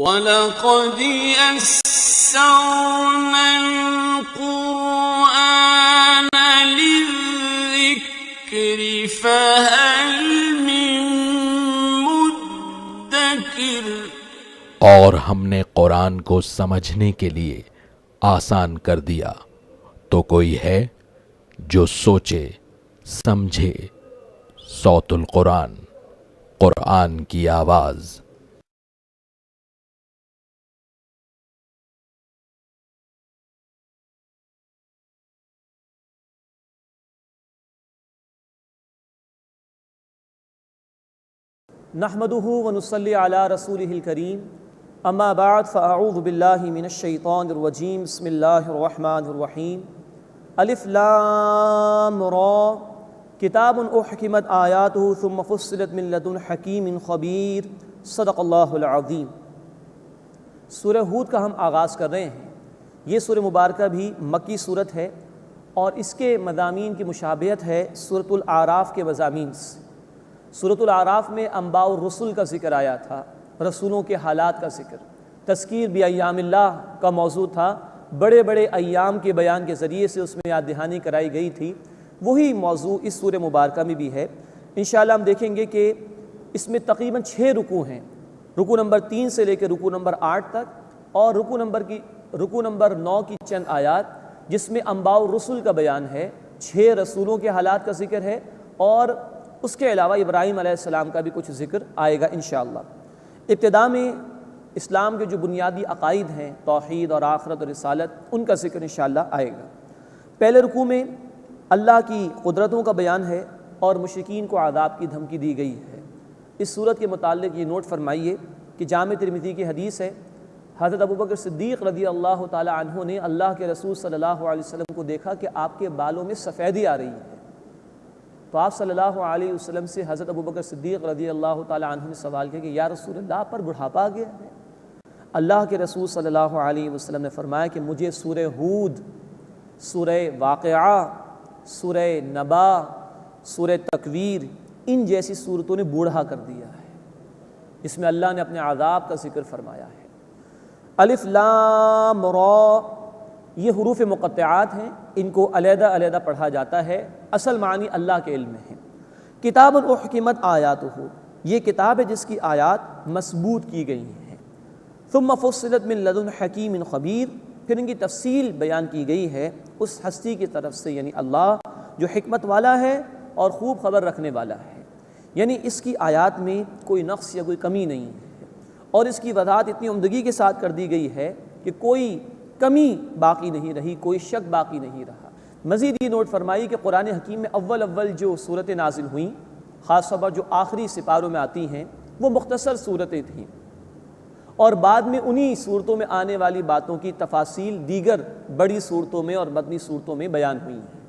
وَلَقَدْ يَسَّرْنَا الْقُرْآنَ لِلذِّكْرِ فَهَلْ مِن مُّدَّكِرٍ۔ اور ہم نے قرآن کو سمجھنے کے لیے آسان کر دیا، تو کوئی ہے جو سوچے سمجھے۔ صوت القرآن، قرآن کی آواز۔ نحمده ونصلي على رسوله الكريم اما بعد فاعوذ باللہ من الشیطان الرجیم بسم اللہ الرحمن الرحیم الف لام را کتاب احکمت آیاته ثم فصلت من لدن حکیم خبیر صدق اللہ العظیم۔ سورہ ہود کا ہم آغاز کر رہے ہیں۔ یہ سورہ مبارکہ بھی مکی صورت ہے اور اس کے مضامین کی مشابہت ہے سورۃ الاعراف کے مضامین سے۔ سورۃ الاعراف میں انباء الرسل کا ذکر آیا تھا، رسولوں کے حالات کا ذکر، تذکیر بایام اللہ کا موضوع تھا، بڑے بڑے ایام کے بیان کے ذریعے سے اس میں یاد دہانی کرائی گئی تھی۔ وہی موضوع اس سورہ مبارکہ میں بھی ہے۔ انشاءاللہ ہم دیکھیں گے کہ اس میں تقریباً 6 رکوع ہیں، رکوع نمبر 3 سے لے کے رکوع نمبر 8 تک، اور رکوع نمبر 9 کی چند آیات جس میں انباء الرسل کا بیان ہے، 6 رسولوں کے حالات کا ذکر ہے، اور اس کے علاوہ ابراہیم علیہ السلام کا بھی کچھ ذکر آئے گا انشاءاللہ۔ ابتدا میں اسلام کے جو بنیادی عقائد ہیں، توحید اور آخرت اور رسالت، ان کا ذکر انشاءاللہ آئے گا۔ پہلے رکوع میں اللہ کی قدرتوں کا بیان ہے اور مشرکین کو عذاب کی دھمکی دی گئی ہے۔ اس صورت کے متعلق یہ نوٹ فرمائیے کہ جامع ترمذی کی حدیث ہے، حضرت ابوبکر صدیق رضی اللہ تعالی عنہ نے اللہ کے رسول صلی اللہ علیہ وسلم کو دیکھا کہ آپ کے بالوں میں سفیدی آ رہی ہے، تو آپ صلی اللہ علیہ وسلم سے حضرت ابوبکر صدیق رضی اللہ تعالی عنہ نے سوال کیا کہ یا رسول اللہ آپ پر بڑھاپا آ گیا ہے؟ اللہ کے رسول صلی اللہ علیہ وسلم نے فرمایا کہ مجھے سورہ ہود، سورہ واقعہ، سورہ نبا، سورہ تکویر، ان جیسی صورتوں نے بوڑھا کر دیا ہے، جس میں اللہ نے اپنے عذاب کا ذکر فرمایا ہے۔ الف لام را، یہ حروف مقطعات ہیں، ان کو علیحدہ علیحدہ پڑھا جاتا ہے، اصل معنی اللہ کے علم میں ہے۔ کتاب احکمت آیاتہ، یہ کتاب ہے جس کی آیات مثبوت کی گئی ہیں۔ ثم فصلت من لدن حکیم خبیر، پھر ان کی تفصیل بیان کی گئی ہے اس ہستی کی طرف سے، یعنی اللہ جو حکمت والا ہے اور خوب خبر رکھنے والا ہے، یعنی اس کی آیات میں کوئی نقص یا کوئی کمی نہیں ہے، اور اس کی وضاحت اتنی عمدگی کے ساتھ کر دی گئی ہے کہ کوئی کمی باقی نہیں رہی، کوئی شک باقی نہیں رہا۔ مزید یہ نوٹ فرمائی کہ قرآن حکیم میں اول جو صورتیں نازل ہوئیں، خاص طور پر جو آخری سپاروں میں آتی ہیں، وہ مختصر صورتیں تھیں، اور بعد میں انہی صورتوں میں آنے والی باتوں کی تفاصیل دیگر بڑی صورتوں میں اور مدنی صورتوں میں بیان ہوئی ہیں۔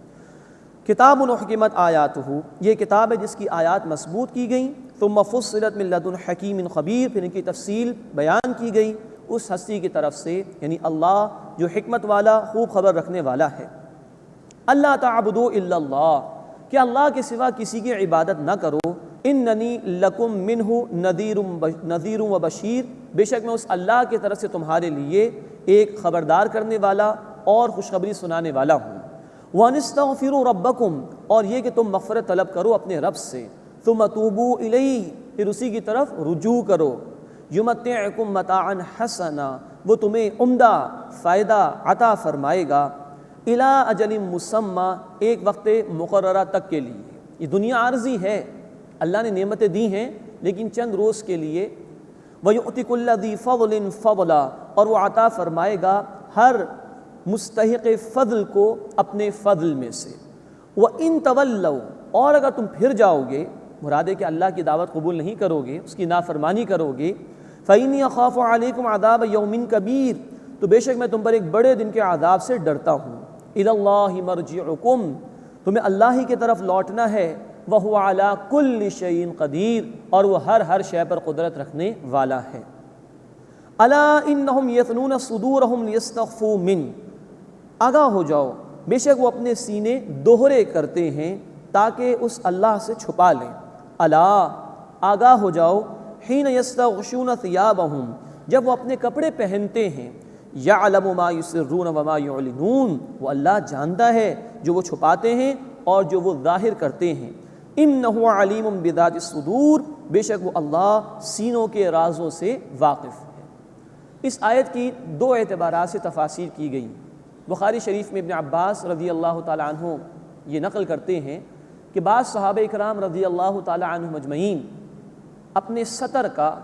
کتاب احکمت آیاتہ، یہ کتاب ہے جس کی آیات مثبوت کی گئیں۔ ثم فصلت من لدن حکیم خبیر، پھر ان کی تفصیل بیان کی گئی اس ہستی کی طرف سے، یعنی اللہ جو حکمت والا خوب خبر رکھنے والا ہے۔ اللہ تعبدوا الا اللہ، کہ اللہ کے سوا کسی کی عبادت نہ کرو۔ اننی لکم منہ نذیر و بشیر، بے شک میں اس اللہ کی طرف سے تمہارے لیے ایک خبردار کرنے والا اور خوشخبری سنانے والا ہوں۔ وَأَنِ اسْتَغْفِرُوا رَبَّكُمْ، اور یہ کہ تم مغفرت طلب کرو اپنے رب سے۔ ثُمَّ تُوبُوا إِلَيْهِ، پھر اسی کی طرف رجوع کرو۔ یمتعکم متاعا حسنا، وہ تمہیں عمدہ فائدہ عطا فرمائے گا۔ الی اجل مسمی، ایک وقت مقررہ تک کے لیے۔ یہ دنیا عارضی ہے، اللہ نے نعمتیں دی ہیں لیکن چند روز کے لیے۔ وَيُؤْتِ كُلَّ ذِي فَضْلٍ فَضْلًا، اور وہ عطا فرمائے گا ہر مستحق فضل کو اپنے فضل میں سے۔ وَإِن تَوَلَّوْا، اور اگر تم پھر جاؤ گے، مراد ہے کہ اللہ کی دعوت قبول نہیں کرو گے، اس کی نافرمانی کرو گے، فَإِنِّي أَخَافُ عَلَيْكُمْ عَذَابَ يَوْمٍ كَبِيرٍ، تو بے شک میں تم پر ایک بڑے دن کے عذاب سے ڈرتا ہوں۔ إِلَى اللَّهِ مَرْجِعُكُمْ، تمہیں اللہ ہی کی طرف لوٹنا ہے۔ وَهُوَ عَلَى كُلِّ شَيْءٍ قَدِيرٌ، اور وہ ہر شے پر قدرت رکھنے والا ہے۔ أَلَا إِنَّهُمْ يَثْنُونَ صُدُورَهُمْ لِيَسْتَخْفُوا مِنْهُ، آگاہ ہو جاؤ، بے شک وہ اپنے سینے دوہرے کرتے ہیں تاکہ اس اللہ سے چھپا لیں۔ الا، آگاہ ہو جاؤ، حین یستغشون ثیابہم، جب وہ اپنے کپڑے پہنتے ہیں، یعلم ما یسرون وما یعلنون، وہ اللہ جانتا ہے جو وہ چھپاتے ہیں اور جو وہ ظاہر کرتے ہیں۔ انہ علیم بذات الصدور، بے شک وہ اللہ سینوں کے رازوں سے واقف ہے۔ اس آیت کی دو اعتبارات سے تفاسیر کی گئی۔ بخاری شریف میں ابن عباس رضی اللہ تعالی عنہ یہ نقل کرتے ہیں کہ بعض صحابہ اکرام رضی اللہ تعالی عنہم اجمعین اپنے سطر کا،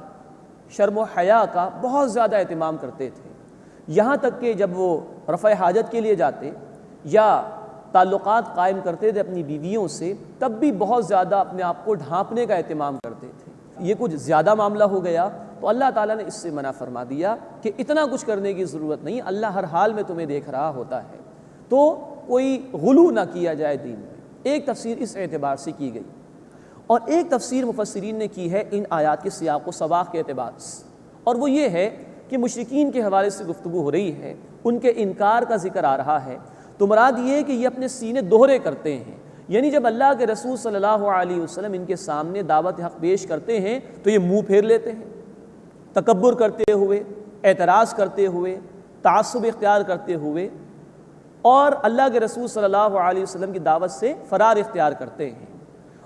شرم و حیا کا بہت زیادہ اہتمام کرتے تھے، یہاں تک کہ جب وہ رفع حاجت کے لیے جاتے یا تعلقات قائم کرتے تھے اپنی بیویوں سے، تب بھی بہت زیادہ اپنے آپ کو ڈھانپنے کا اہتمام کرتے تھے۔ یہ کچھ زیادہ معاملہ ہو گیا تو اللہ تعالیٰ نے اس سے منع فرما دیا کہ اتنا کچھ کرنے کی ضرورت نہیں، اللہ ہر حال میں تمہیں دیکھ رہا ہوتا ہے، تو کوئی غلو نہ کیا جائے دین میں۔ ایک تفسیر اس اعتبار سے کی گئی، اور ایک تفسیر مفسرین نے کی ہے ان آیات کے سیاق و سباق کے اعتبار سے، اور وہ یہ ہے کہ مشرکین کے حوالے سے گفتگو ہو رہی ہے، ان کے انکار کا ذکر آ رہا ہے، تو مراد یہ ہے کہ یہ اپنے سینے دوہرے کرتے ہیں، یعنی جب اللہ کے رسول صلی اللہ علیہ وسلم ان کے سامنے دعوت حق پیش کرتے ہیں تو یہ منہ پھیر لیتے ہیں، تکبر کرتے ہوئے، اعتراض کرتے ہوئے، تعصب اختیار کرتے ہوئے، اور اللہ کے رسول صلی اللہ علیہ وسلم کی دعوت سے فرار اختیار کرتے ہیں،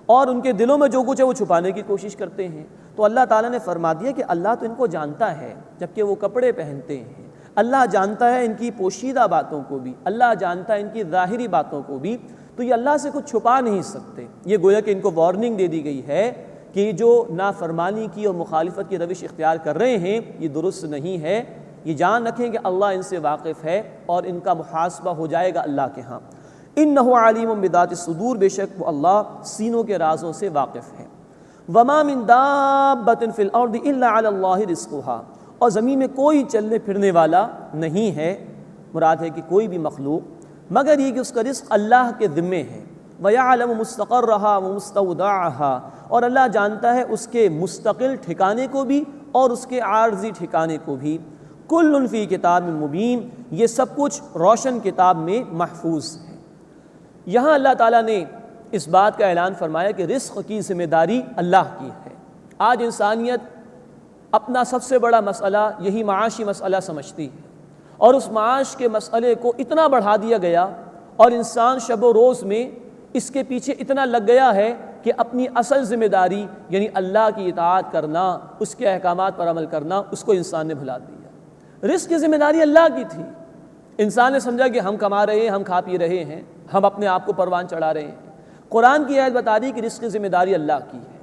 اور ان کے دلوں میں جو کچھ ہے وہ چھپانے کی کوشش کرتے ہیں۔ تو اللہ تعالیٰ نے فرما دیا کہ اللہ تو ان کو جانتا ہے جبکہ وہ کپڑے پہنتے ہیں، اللہ جانتا ہے ان کی پوشیدہ باتوں کو بھی، اللہ جانتا ہے ان کی ظاہری باتوں کو بھی، تو یہ اللہ سے کچھ چھپا نہیں سکتے۔ یہ گویا کہ ان کو وارننگ دے دی گئی ہے کہ جو نافرمانی کی اور مخالفت کی روش اختیار کر رہے ہیں یہ درست نہیں ہے، یہ جان رکھیں کہ اللہ ان سے واقف ہے اور ان کا محاسبہ ہو جائے گا اللہ کے ہاں۔ انہ علیم بذات الصدور، بے شک وہ اللہ سینوں کے رازوں سے واقف ہے۔ وما من دابۃ فی الارض الا علی اللہ رزقها، اور زمین میں کوئی چلنے پھرنے والا نہیں ہے، مراد ہے کہ کوئی بھی مخلوق، مگر یہ کہ اس کا رزق اللہ کے ذمے ہے۔ وَيَعْلَمُ مُسْتَقَرَّهَا وَمُسْتَوْدَعَهَا، اور اللہ جانتا ہے اس کے مستقل ٹھکانے کو بھی اور اس کے عارضی ٹھکانے کو بھی۔ کل فی کتاب مبین، یہ سب کچھ روشن کتاب میں محفوظ ہے۔ یہاں اللہ تعالیٰ نے اس بات کا اعلان فرمایا کہ رزق کی ذمہ داری اللہ کی ہے۔ آج انسانیت اپنا سب سے بڑا مسئلہ یہی معاشی مسئلہ سمجھتی ہے، اور اس معاش کے مسئلے کو اتنا بڑھا دیا گیا اور انسان شب و روز میں اس کے پیچھے اتنا لگ گیا ہے کہ اپنی اصل ذمہ داری یعنی اللہ کی اطاعت کرنا، اس کے احکامات پر عمل کرنا، اس کو انسان نے بھلا دیا۔ رزق کی ذمہ داری اللہ کی تھی، انسان نے سمجھا کہ ہم کما رہے ہیں، ہم کھا پی رہے ہیں، ہم اپنے آپ کو پروان چڑھا رہے ہیں۔ قرآن کی آیت بتا دی کہ رزق کی ذمہ داری اللہ کی ہے۔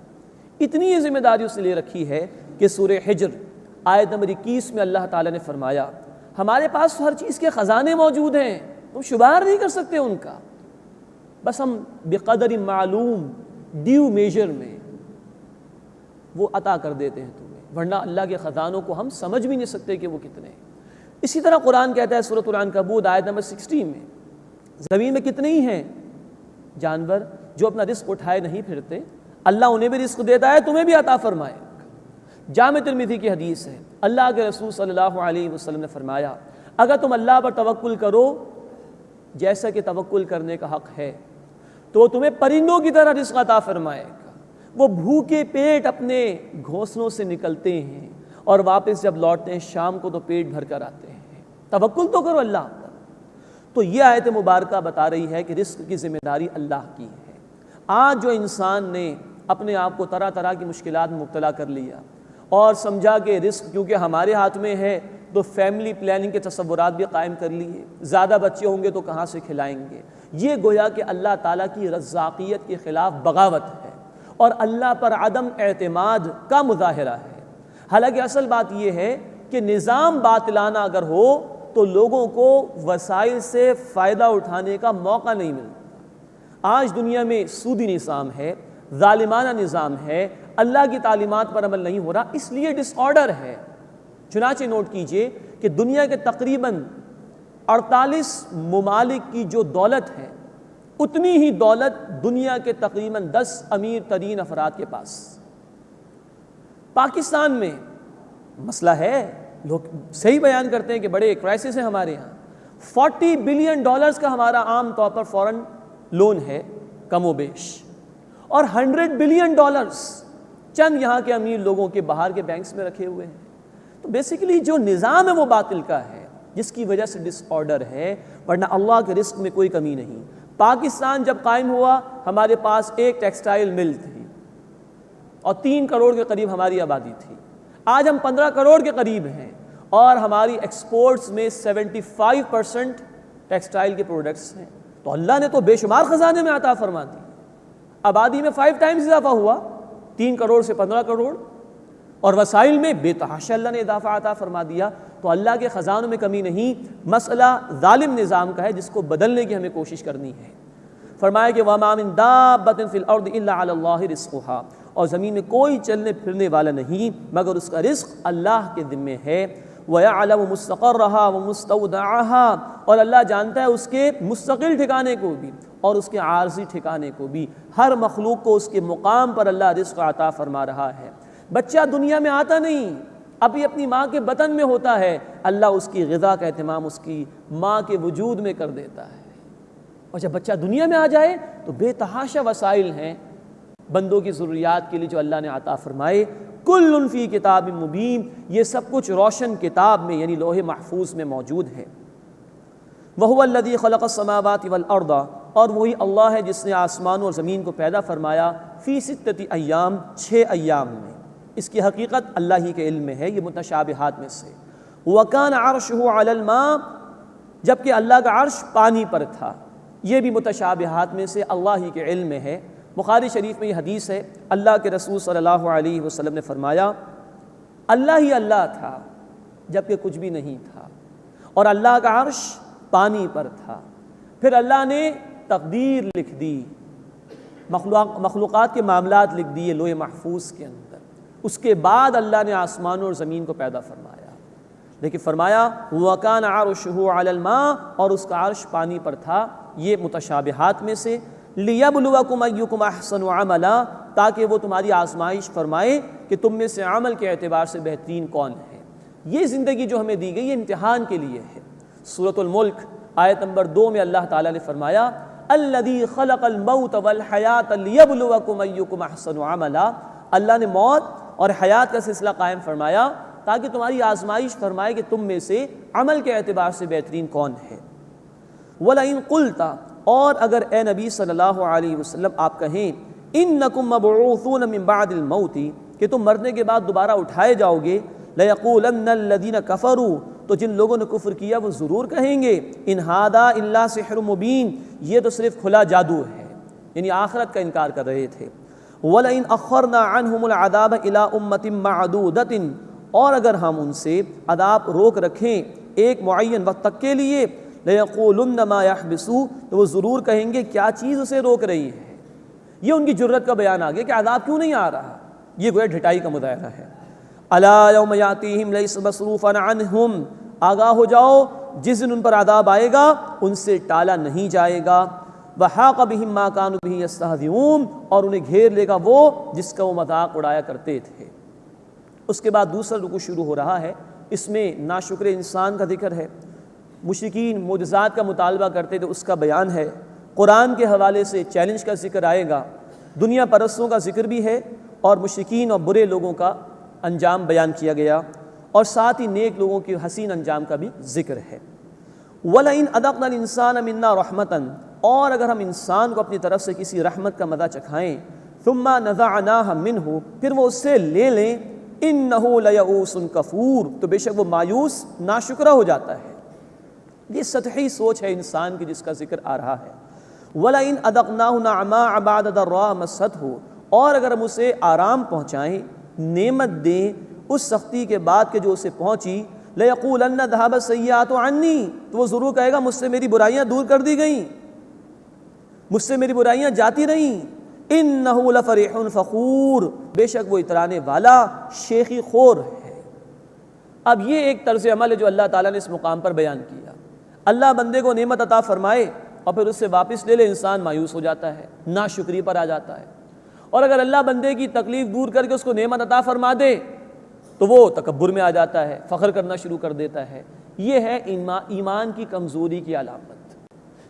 اتنی یہ ذمہ داری اس نے لے رکھی ہے کہ سورہ حجر آیت نمبر 21 میں اللہ تعالیٰ نے فرمایا ہمارے پاس تو ہر چیز کے خزانے موجود ہیں، تم شمار نہیں کر سکتے ان کا، بس ہم بقدر معلوم، ڈیو میجر میں وہ عطا کر دیتے ہیں تمہیں، ورنہ اللہ کے خزانوں کو ہم سمجھ بھی نہیں سکتے کہ وہ کتنے ہیں۔ اسی طرح قرآن کہتا ہے سورۃ العنکبوت آیت نمبر 60 میں، زمین میں کتنے ہی ہیں جانور جو اپنا رزق اٹھائے نہیں پھرتے، اللہ انہیں بھی رزق دیتا ہے، تمہیں بھی عطا فرمائے۔ جامع ترمذی کی حدیث ہے، اللہ کے رسول صلی اللہ علیہ وسلم نے فرمایا اگر تم اللہ پر توکل کرو جیسا کہ توکل کرنے کا حق ہے تو وہ تمہیں پرندوں کی طرح رزق عطا فرمائے گا۔ وہ بھوکے پیٹ اپنے گھونسلوں سے نکلتے ہیں اور واپس جب لوٹتے ہیں شام کو تو پیٹ بھر کر آتے ہیں۔ توکل تو کرو اللہ پر۔ تو یہ آیت مبارکہ بتا رہی ہے کہ رزق کی ذمہ داری اللہ کی ہے۔ آج جو انسان نے اپنے آپ کو طرح طرح کی مشکلات میں مبتلا کر لیا اور سمجھا کہ رزق کیونکہ ہمارے ہاتھ میں ہے تو فیملی پلاننگ کے تصورات بھی قائم کر لیے، زیادہ بچے ہوں گے تو کہاں سے کھلائیں گے، یہ گویا کہ اللہ تعالیٰ کی رزاقیت کے خلاف بغاوت ہے اور اللہ پر عدم اعتماد کا مظاہرہ ہے۔ حالانکہ اصل بات یہ ہے کہ نظام باطلانہ اگر ہو تو لوگوں کو وسائل سے فائدہ اٹھانے کا موقع نہیں ملتا۔ آج دنیا میں سودی نظام ہے، ظالمانہ نظام ہے، اللہ کی تعلیمات پر عمل نہیں ہو رہا، اس لیے ڈس آرڈر ہے۔ چنانچہ نوٹ کیجئے کہ دنیا کے تقریباً 48 ممالک کی جو دولت ہے اتنی ہی دولت دنیا کے تقریباً 10 امیر ترین افراد کے پاس۔ پاکستان میں مسئلہ ہے، لوگ صحیح بیان کرتے ہیں کہ بڑے کرائسس ہیں ہمارے ہاں، $40 بلین کا ہمارا عام طور پر فورن لون ہے کم و بیش، اور $100 بلین چند یہاں کے امیر لوگوں کے باہر کے بینکس میں رکھے ہوئے ہیں۔ تو بیسیکلی جو نظام ہے وہ باطل کا ہے، جس کی وجہ سے ڈس آرڈر ہے، ورنہ اللہ کے رزق میں کوئی کمی نہیں۔ پاکستان جب قائم ہوا ہمارے پاس ایک ٹیکسٹائل مل تھی اور 3 کروڑ کے قریب ہماری آبادی تھی۔ آج ہم 15 کروڑ کے قریب ہیں اور ہماری ایکسپورٹس میں 75% ٹیکسٹائل کے پروڈکٹس ہیں۔ تو اللہ نے تو بے شمار خزانے میں عطا فرما دی، آبادی میں 5 ٹائمز اضافہ ہوا، 3 کروڑ سے 15 کروڑ، اور وسائل میں بے تحاشا اللہ نے اضافہ عطا فرما دیا۔ تو اللہ کے خزانوں میں کمی نہیں، مسئلہ ظالم نظام کا ہے جس کو بدلنے کی ہمیں کوشش کرنی ہے۔ فرمایا کہ وَمَا مِن دَابَّةٍ فِي الْأَرْضِ إِلَّا عَلَى اللَّهِ رِزْقُهَا، اور زمین میں کوئی چلنے پھرنے والا نہیں مگر اس کا رزق اللہ کے ذمے ہے۔ وَيَعْلَمُ مُسْتَقَرَّهَا وَمُسْتَوْدَعَهَا، اور اللہ جانتا ہے اس کے مستقل ٹھکانے کو بھی اور اس کے عارضی ٹھکانے کو بھی۔ ہر مخلوق کو اس کے مقام پر اللہ رزق عطا فرما رہا ہے۔ بچہ دنیا میں آتا نہیں، ابھی اپنی ماں کے بطن میں ہوتا ہے، اللہ اس کی غذا کا اہتمام اس کی ماں کے وجود میں کر دیتا ہے، اور جب بچہ دنیا میں آ جائے تو بے تحاشا وسائل ہیں بندوں کی ضروریات کے لیے جو اللہ نے عطا فرمائے۔ کل فی کتاب مبین، یہ سب کچھ روشن کتاب میں یعنی لوح محفوظ میں موجود ہے۔ وَهُوَ الَّذِي خَلَقَ السَّمَاوَاتِ وَالْأَرْضَ، اور وہی اللہ ہے جس نے آسمان اور زمین کو پیدا فرمایا، فی 6 ایام، 6 ایام میں۔ اس کی حقیقت اللہ ہی کے علم میں ہے، یہ متشابہات میں سے۔ وَكَانَ عَرْشُهُ عَلَى الْمَاءِ، جبکہ اللہ کا عرش پانی پر تھا، یہ بھی متشابہات میں سے اللہ ہی کے علم میں ہے۔ بخاری شریف میں یہ حدیث ہے، اللہ کے رسول صلی اللہ علیہ وسلم نے فرمایا اللہ ہی اللہ تھا جبکہ کچھ بھی نہیں تھا، اور اللہ کا عرش پانی پر تھا، پھر اللہ نے تقدیر لکھ دی، مخلوقات کے معاملات لکھ دیے لوح محفوظ کے اندر، اس کے بعد اللہ نے آسمانوں اور زمین کو پیدا فرمایا۔ لیکن فرمایا وَكَانَ عَرْشُهُ عَلَى الْمَاءِ، اور اس کا عرش پانی پر تھا، یہ متشابہات میں سے۔ لِيَبْلُوَكُمْ أَيُّكُمْ أَحْسَنُ عَمَلًا، تاکہ وہ تمہاری آزمائش فرمائے کہ تم میں سے عمل کے اعتبار سے بہترین کون ہے۔ یہ زندگی جو ہمیں دی گئی یہ امتحان کے لیے ہے۔ سورۃ الملک آیت نمبر 2 میں اللہ تعالیٰ نے فرمایا الَّذِي خَلَقَ الْمَوْتَ وَالْحَيَاةَ لِيَبْلُوَكُمْ أَيُّكُمْ أَحْسَنُ عَمَلًا، اللہ نے موت اور حیات کا سلسلہ قائم فرمایا تاکہ تمہاری آزمائش فرمائے کہ تم میں سے عمل کے اعتبار سے بہترین کون ہے۔ وَلَئِن قُلْتَ، اور اگر اے نبی صلی اللہ علیہ وسلم آپ کہیں اِنَّكُمْ مَبْعُوثُونَ مِن بَعْدِ الْمَوْتِ، کہ تم مرنے کے بعد دوبارہ اٹھائے جاؤ گے، لَيَقُولَنَّ الَّذِينَ كَفَرُوا، تو جن لوگوں نے کفر کیا وہ ضرور کہیں گے اِنْ هَذَا إِلَّا سِحْرٌ مُبِينٌ، یہ تو صرف کھلا جادو ہے، یعنی آخرت کا انکار کر رہے تھے۔ وَلَئِنْ أَخَّرْنَا عَنْهُمُ الْعَذَابَ إِلَىٰ أُمَّةٍ مَّعْدُودَةٍ، اور اگر ہم ان سے عذاب روک رکھیں ایک معین وقت تک کے لیے، لَيَقُولُنَّ مَا يَحْبِسُ، تو وہ ضرور کہیں گے کیا چیز اسے روک رہی ہے۔ یہ ان کی جرت کا بیان آ گیا کہ عذاب کیوں نہیں آ رہا، یہ گویا ڈھٹائی کا مظاہرہ ہے۔ أَلَا يَوْمَ يَأْتِيهِمْ لَيْسَ مَصْرُوفًا عَنْهُمْ، آگاہ ہو جاؤ جس دن ان پر عذاب آئے گا ان سے ٹالا نہیں جائے گا۔ وَحَاقَ بِهِم مَّا كَانُوا بِهِ يَسْتَهْزِئُونَ، اور انہیں گھیر لے گا وہ جس کا وہ مذاق اڑایا کرتے تھے۔ اس کے بعد دوسرا رکوع شروع ہو رہا ہے، اس میں ناشکر انسان کا ذکر ہے، مشرکین معجزات کا مطالبہ کرتے تھے اس کا بیان ہے، قرآن کے حوالے سے چیلنج کا ذکر آئے گا، دنیا پرستوں کا ذکر بھی ہے اور مشرکین اور برے لوگوں کا انجام بیان کیا گیا، اور ساتھ ہی نیک لوگوں کے حسین انجام کا بھی ذکر ہے۔ وَلَئِنْ أَذَقْنَا الْإِنسَانَ مِنَّا رَحْمَةً، اور اگر ہم انسان کو اپنی طرف سے کسی رحمت کا مزہ چکھائیں، ثُمَّ نَزَعْنَاهَا مِنْهُ، پھر وہ اس سے لے لیں، إِنَّهُ لَيَئُوسٌ كَفُورٌ، تو بے شک وہ مایوس ناشکرہ ہو جاتا ہے۔ یہ سطحی سوچ ہے انسان کی جس کا ذکر آ رہا ہے۔ وَلَئِنْ أَذَقْنَاهُ نَعْمَاءَ بَعْدَ ضَرَّاءَ مَسَّتْهُ، اور اگر ہم اسے آرام پہنچائیں، نعمت دیں اس سختی کے بعد کہ جو اسے پہنچی، لَيَقُولَنَّ ذَهَبَ السَّيِّئَاتُ عَنِّي، تو وہ ضرور کہے گا مجھ سے میری برائیاں دور کر دی گئیں، مجھ سے میری برائیاں جاتی رہیں۔ إِنَّهُ لَفَرِحٌ فَخُورٌ، بے شک وہ اترانے والا شیخی خور ہے۔ اب یہ ایک طرز عمل ہے جو اللہ تعالیٰ نے اس مقام پر بیان کیا۔ اللہ بندے کو نعمت عطا فرمائے اور پھر اس سے واپس لے لے، انسان مایوس ہو جاتا ہے، ناشکری پر آ جاتا ہے، اور اگر اللہ بندے کی تکلیف دور کر کے اس کو نعمت عطا فرما دے تو وہ تکبر میں آ جاتا ہے، فخر کرنا شروع کر دیتا ہے۔ یہ ہے ایمان کی کمزوری کی علامت۔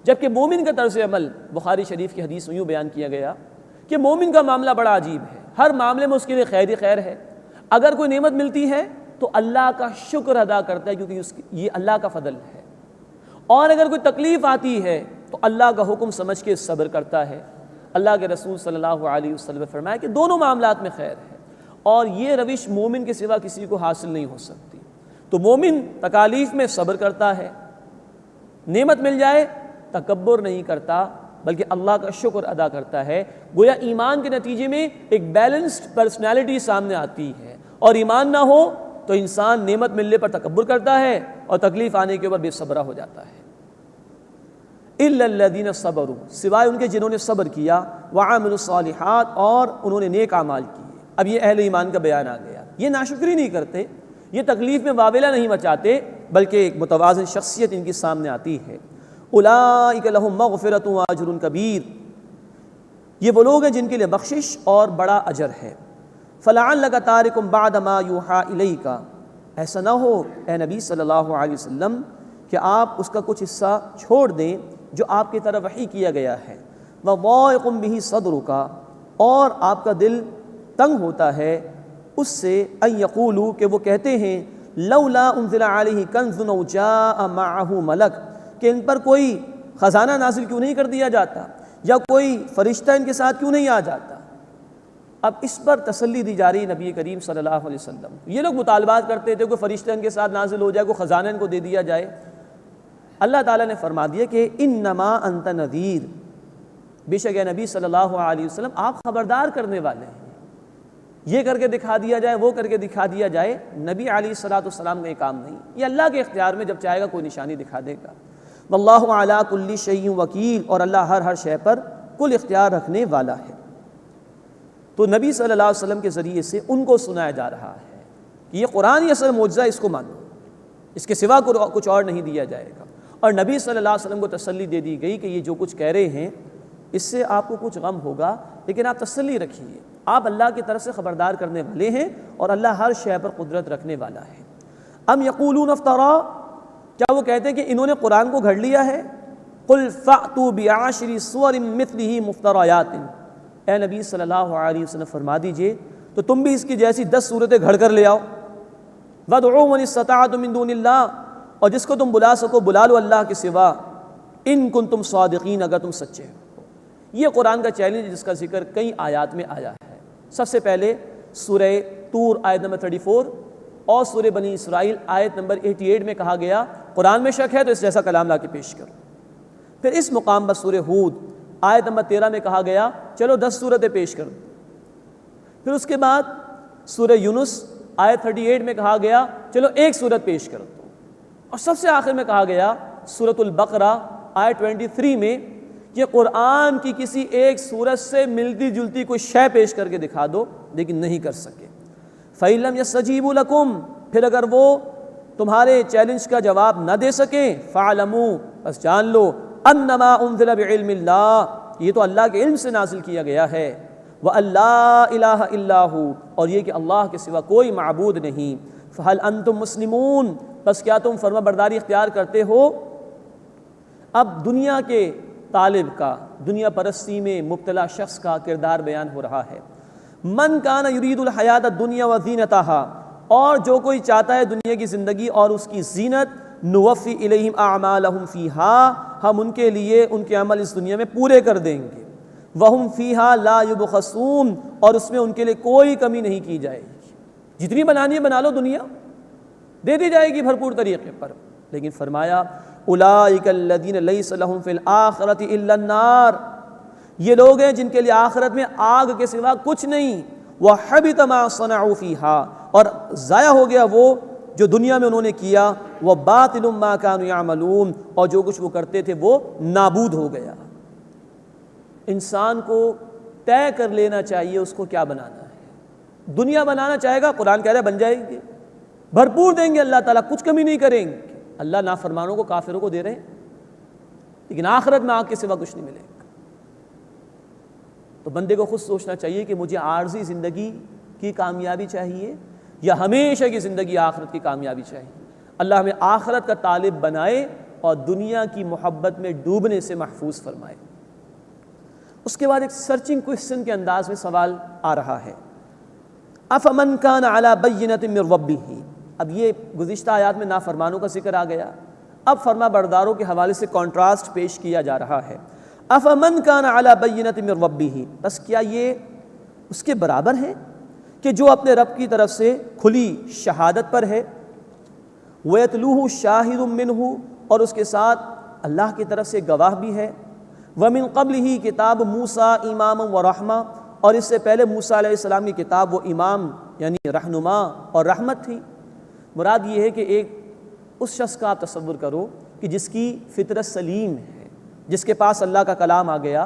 جبکہ مومن کا طرز عمل بخاری شریف کی حدیث میں یوں بیان کیا گیا کہ مومن کا معاملہ بڑا عجیب ہے، ہر معاملے میں اس کے لیے خیر ہی خیر ہے۔ اگر کوئی نعمت ملتی ہے تو اللہ کا شکر ادا کرتا ہے، کیونکہ یہ اللہ کا فضل ہے۔ اور اگر کوئی تکلیف آتی ہے تو اللہ کا حکم سمجھ کے صبر کرتا ہے۔ اللہ کے رسول صلی اللہ علیہ وسلم نے فرمایا کہ دونوں معاملات میں خیر ہے، اور یہ روش مومن کے سوا کسی کو حاصل نہیں ہو سکتی۔ تو مومن تکالیف میں صبر کرتا ہے، نعمت مل جائے تکبر نہیں کرتا بلکہ اللہ کا شکر ادا کرتا ہے۔ گویا ایمان کے نتیجے میں ایک بیلنسڈ پرسنالٹی سامنے آتی ہے، اور ایمان نہ ہو تو انسان نعمت ملنے پر تکبر کرتا ہے اور تکلیف آنے کے اوپر بے صبرا ہو جاتا ہے۔ الا الذین صبروا، سوائے ان کے جنہوں نے صبر کیا، وعملوا الصالحات، اور انہوں نے نیک اعمال کیے۔ اب یہ اہل ایمان کا بیان آ گیا۔ یہ ناشکری نہیں کرتے، یہ تکلیف میں واویلا نہیں مچاتے، بلکہ ایک متوازن شخصیت ان کی سامنے آتی ہے۔ اولئک لہم مغفرۃ واجر کبیر، یہ وہ لوگ ہیں جن کے لیے بخشش اور بڑا اجر ہے۔ فلعلک تارک بعد ما یوحی الیک، ایسا نہ ہو اے نبی صلی اللہ علیہ وسلم کہ آپ اس کا کچھ حصہ چھوڑ دیں جو آپ کی طرف وحی کیا گیا ہے۔ وضائق بہ صدرک، اور آپ کا دل تنگ ہوتا ہے اس سے، ان یقولوا، کہ وہ کہتے ہیں لولا انزل علیہ کنز او جاء معہ ملک، کہ ان پر کوئی خزانہ نازل کیوں نہیں کر دیا جاتا، یا کوئی فرشتہ ان کے ساتھ کیوں نہیں آ جاتا۔ اب اس پر تسلی دی جا رہی نبی کریم صلی اللہ علیہ وسلم۔ یہ لوگ مطالبات کرتے تھے کوئی فرشتہ ان کے ساتھ نازل ہو جائے، کوئی خزانہ ان کو دے دیا جائے۔ اللہ تعالیٰ نے فرما دیا کہ انما انت نذیر، بے شک اے نبی صلی اللہ علیہ وسلم آپ خبردار کرنے والے ہیں۔ یہ کر کے دکھا دیا جائے، وہ کر کے دکھا دیا جائے، نبی علیہ الصلوۃ والسلام کا یہ کام نہیں، یہ اللہ کے اختیار میں جب چاہے گا کوئی نشانی دکھا دے گا۔ واللہ علی کل شیء وکیل، اور اللہ ہر شے پر کل اختیار رکھنے والا ہے۔ تو نبی صلی اللہ علیہ وسلم کے ذریعے سے ان کو سنایا جا رہا ہے کہ یہ قرآن ہی اصل معجزہ، اس کو مانو، اس کے سوا کچھ اور نہیں دیا جائے گا۔ اور نبی صلی اللہ علیہ وسلم کو تسلی دے دی گئی کہ یہ جو کچھ کہہ رہے ہیں اس سے آپ کو کچھ غم ہوگا، لیکن آپ تسلی رکھیے، آپ اللہ کی طرف سے خبردار کرنے والے ہیں، اور اللہ ہر شے پر قدرت رکھنے والا ہے۔ ام یقولون افترا، کیا وہ کہتے ہیں کہ انہوں نے قرآن کو گھڑ لیا ہے؟ قل فأتوا بعشر سور مثلہ مفتریات، اے نبی صلی اللہ علیہ وسلم فرما دیجئے تو تم بھی اس کی جیسی 10 صورتیں گھڑ کر لے آؤ۔ وادعوا من استطعتم من دون اللہ، اور جس کو تم بلا سکو بلا لو اللہ کے سوا، ان کنتم صادقین، اگر تم سچے ہو۔ یہ قرآن کا چیلنج جس کا ذکر کئی آیات میں آیا ہے۔ سب سے پہلے سورہ طور آیت نمبر 34 اور سورہ بنی اسرائیل آیت نمبر 88 میں کہا گیا قرآن میں شک ہے تو اس جیسا کلام لا کے پیش کرو۔ پھر اس مقام پر سورہ ہود آیت نمبر 13 میں کہا گیا چلو 10 صورتیں پیش کر دو۔ پھر اس کے بعد سورہ یونس آیت 38 میں کہا گیا چلو 1 صورت پیش کر دو، اور سب سے آخر میں کہا گیا سورۃ البقرہ آیت 23 میں کہ قرآن کی کسی ایک صورت سے ملتی جلتی کوئی شے پیش کر کے دکھا دو، لیکن نہیں کر سکے۔ فَإِن لَّمْ يَسْتَجِيبُوا لَكُمْ، پھر اگر وہ تمہارے چیلنج کا جواب نہ دے سکیں، فَاعْلَمُوا، بس جان لو، أَنَّمَا أُنزِلَ بِعِلْمِ اللَّهِ، یہ تو اللہ کے علم سے نازل کیا گیا ہے، وَأَن لَّا إِلَٰهَ إِلَّا هُوَ، اور یہ کہ اللہ کے سوا کوئی معبود نہیں۔ فَهَلْ أَنتُم مُسْلِمُونَ، بس کیا تم فرما برداری اختیار کرتے ہو؟ اب دنیا کے طالب کا، دنیا پرستی میں مبتلا شخص کا کردار بیان ہو رہا ہے۔ من کان یرید الحیات الدنیا وزینتها، اور جو کوئی چاہتا ہے دنیا کی زندگی اور اس کی زینت، نوفی الیہم اعمالہم فیہا، ہم ان کے لیے ان کے عمل اس دنیا میں پورے کر دیں گے، وہم فیہا لا یبخسون، اور اس میں ان کے لیے کوئی کمی نہیں کی جائے گی۔ جتنی بنانی ہے بنا لو، دنیا دے دی جائے گی بھرپور طریقے پر، لیکن فرمایا اولئک الذین لیس لہم فی الآخرۃ الا النار، یہ لوگ ہیں جن کے لیے آخرت میں آگ کے سوا کچھ نہیں، وحبط ما صنعوا فیہا، اور ضائع ہو گیا وہ جو دنیا میں انہوں نے کیا، وباطل ما کانوا یعملون، اور جو کچھ وہ کرتے تھے وہ نابود ہو گیا۔ انسان کو طے کر لینا چاہیے اس کو کیا بنانا ہے۔ دنیا بنانا چاہے گا، قرآن کہہ رہا ہے بن جائے گی، بھرپور دیں گے اللہ تعالیٰ، کچھ کمی نہیں کریں گے۔ اللہ نافرمانوں کو، کافروں کو دے رہے ہیں، لیکن آخرت میں آگ کے سوا کچھ نہیں ملے گا۔ تو بندے کو خود سوچنا چاہیے کہ مجھے عارضی زندگی کی کامیابی چاہیے یا ہمیشہ کی زندگی آخرت کی کامیابی چاہیے۔ اللہ ہمیں آخرت کا طالب بنائے اور دنیا کی محبت میں ڈوبنے سے محفوظ فرمائے۔ اس کے بعد ایک سرچنگ کوئسچن کے انداز میں سوال آ رہا ہے، افمن کان علی بینۃ من ربہ، اب یہ گزشتہ آیات میں نافرمانوں کا ذکر آ گیا، اب فرما برداروں کے حوالے سے کنٹراسٹ پیش کیا جا رہا ہے۔ افمن کان علی بینۃ من ربہ، بس کیا یہ اس کے برابر ہے کہ جو اپنے رب کی طرف سے کھلی شہادت پر ہے، وَيَتْلُوهُ شَاهِدٌ مِّنْهُ، اور اس کے ساتھ اللہ کی طرف سے گواہ بھی ہے، وَمِن قَبْلِهِ کتاب موسیٰ اماما ورحمہ، اور اس سے پہلے موسیٰ علیہ السلام کی کتاب وہ امام یعنی رہنما اور رحمت تھی۔ مراد یہ ہے کہ ایک اس شخص کا آپ تصور کرو کہ جس کی فطرت سلیم ہے، جس کے پاس اللہ کا کلام آ گیا،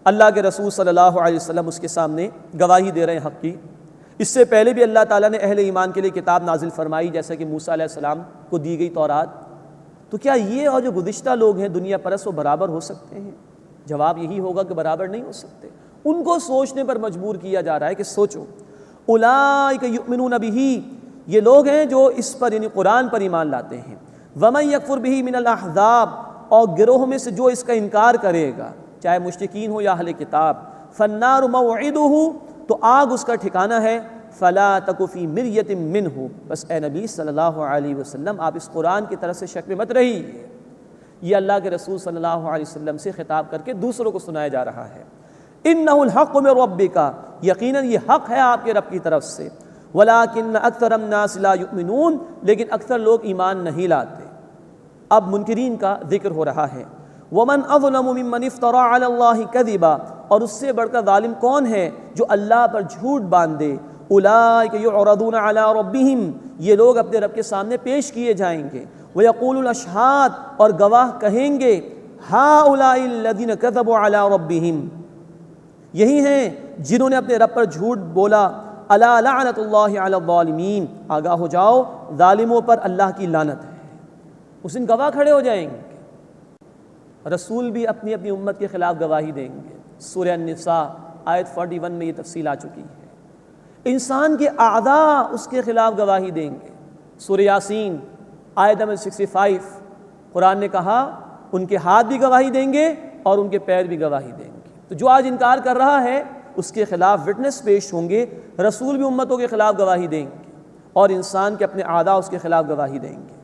اللہ کے رسول صلی اللہ علیہ وسلم اس کے سامنے گواہی دے رہے ہیں حق کی۔ اس سے پہلے بھی اللہ تعالیٰ نے اہل ایمان کے لیے کتاب نازل فرمائی، جیسا کہ موسیٰ علیہ السلام کو دی گئی تورات۔ تو کیا یہ اور جو گزشتہ لوگ ہیں دنیا پرست وہ برابر ہو سکتے ہیں؟ جواب یہی ہوگا کہ برابر نہیں ہو سکتے۔ ان کو سوچنے پر مجبور کیا جا رہا ہے کہ سوچو، اولئک یؤمنون بہ، یہ لوگ ہیں جو اس پر یعنی قرآن پر ایمان لاتے ہیں، ومن یکفر بہ من الاحزاب، اور گروہ میں سے جو اس کا انکار کرے گا، چاہے مشرکین ہو یا اہل کتاب، فالنار موعدہ، تو آگ اس کا ٹھکانہ ہے، فلا تک فی مریۃ منہ، بس اے نبی صلی اللہ علیہ وسلم آپ اس قرآن کی طرف سے شک میں مت رہیے۔ یہ اللہ کے رسول صلی اللہ علیہ وسلم سے خطاب کر کے دوسروں کو سنایا جا رہا ہے۔ انہ الحق من ربک، یقیناً یہ حق ہے آپ کے رب کی طرف سے، ولکن اکثر الناس لا یؤمنون، لیکن اکثر لوگ ایمان نہیں لاتے۔ اب منکرین کا ذکر ہو رہا ہے۔ ومن اظلم ممن افترى علی اللہ کذبا، اور اس سے بڑھ کر ظالم کون ہے جو اللہ پر جھوٹ باندھ دے۔ اولئک یعرضون علی ربہم، یہ لوگ اپنے رب کے سامنے پیش کیے جائیں گے۔ ویقول الاشہاد، اور گواہ کہیں گے، ہؤلاء الذین کذبوا علی ربہم، یہی ہیں جنہوں نے اپنے رب پر جھوٹ بولا۔ الا لعنت اللہ علی الظالمین، آگاہ ہو جاؤ ظالموں پر اللہ کی لعنت ہے۔ اس دن گواہ کھڑے ہو جائیں گے، رسول بھی اپنی اپنی امت کے خلاف گواہی دیں گے۔ سورہ النساء آیت 41 میں یہ تفصیل آ چکی ہے۔ انسان کے اعضاء اس کے خلاف گواہی دیں گے۔ سورہ یاسین آیت نمبر 65 قرآن نے کہا ان کے ہاتھ بھی گواہی دیں گے اور ان کے پیر بھی گواہی دیں گے۔ تو جو آج انکار کر رہا ہے اس کے خلاف وٹنس پیش ہوں گے، رسول بھی امتوں کے خلاف گواہی دیں گے اور انسان کے اپنے اعضاء اس کے خلاف گواہی دیں گے۔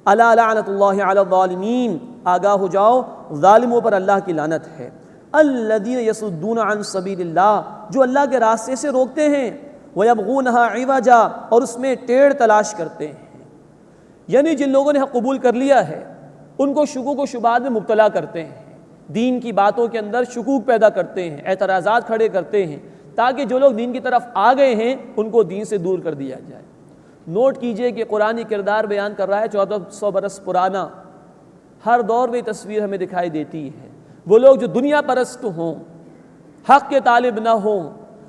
الا لعنت اللہ علی الظالمین، آگاہ ہو جاؤ ظالموں پر اللہ کی لعنت ہے۔ الذین یصدون عن سبیل اللہ، جو اللہ کے راستے سے روکتے ہیں، ویبغونہا عوجا، اور اس میں ٹیڑھ تلاش کرتے ہیں، یعنی جن لوگوں نے حق قبول کر لیا ہے ان کو شکوک و شبہات میں مبتلا کرتے ہیں، دین کی باتوں کے اندر شکوک پیدا کرتے ہیں، اعتراضات کھڑے کرتے ہیں، تاکہ جو لوگ دین کی طرف آ گئے ہیں ان کو دین سے دور کر دیا جائے۔ نوٹ کیجئے کہ قرآنی کردار بیان کر رہا ہے 1400 برس پرانا، ہر دور میں تصویر ہمیں دکھائی دیتی ہے۔ وہ لوگ جو دنیا پرست ہوں، حق کے طالب نہ ہوں،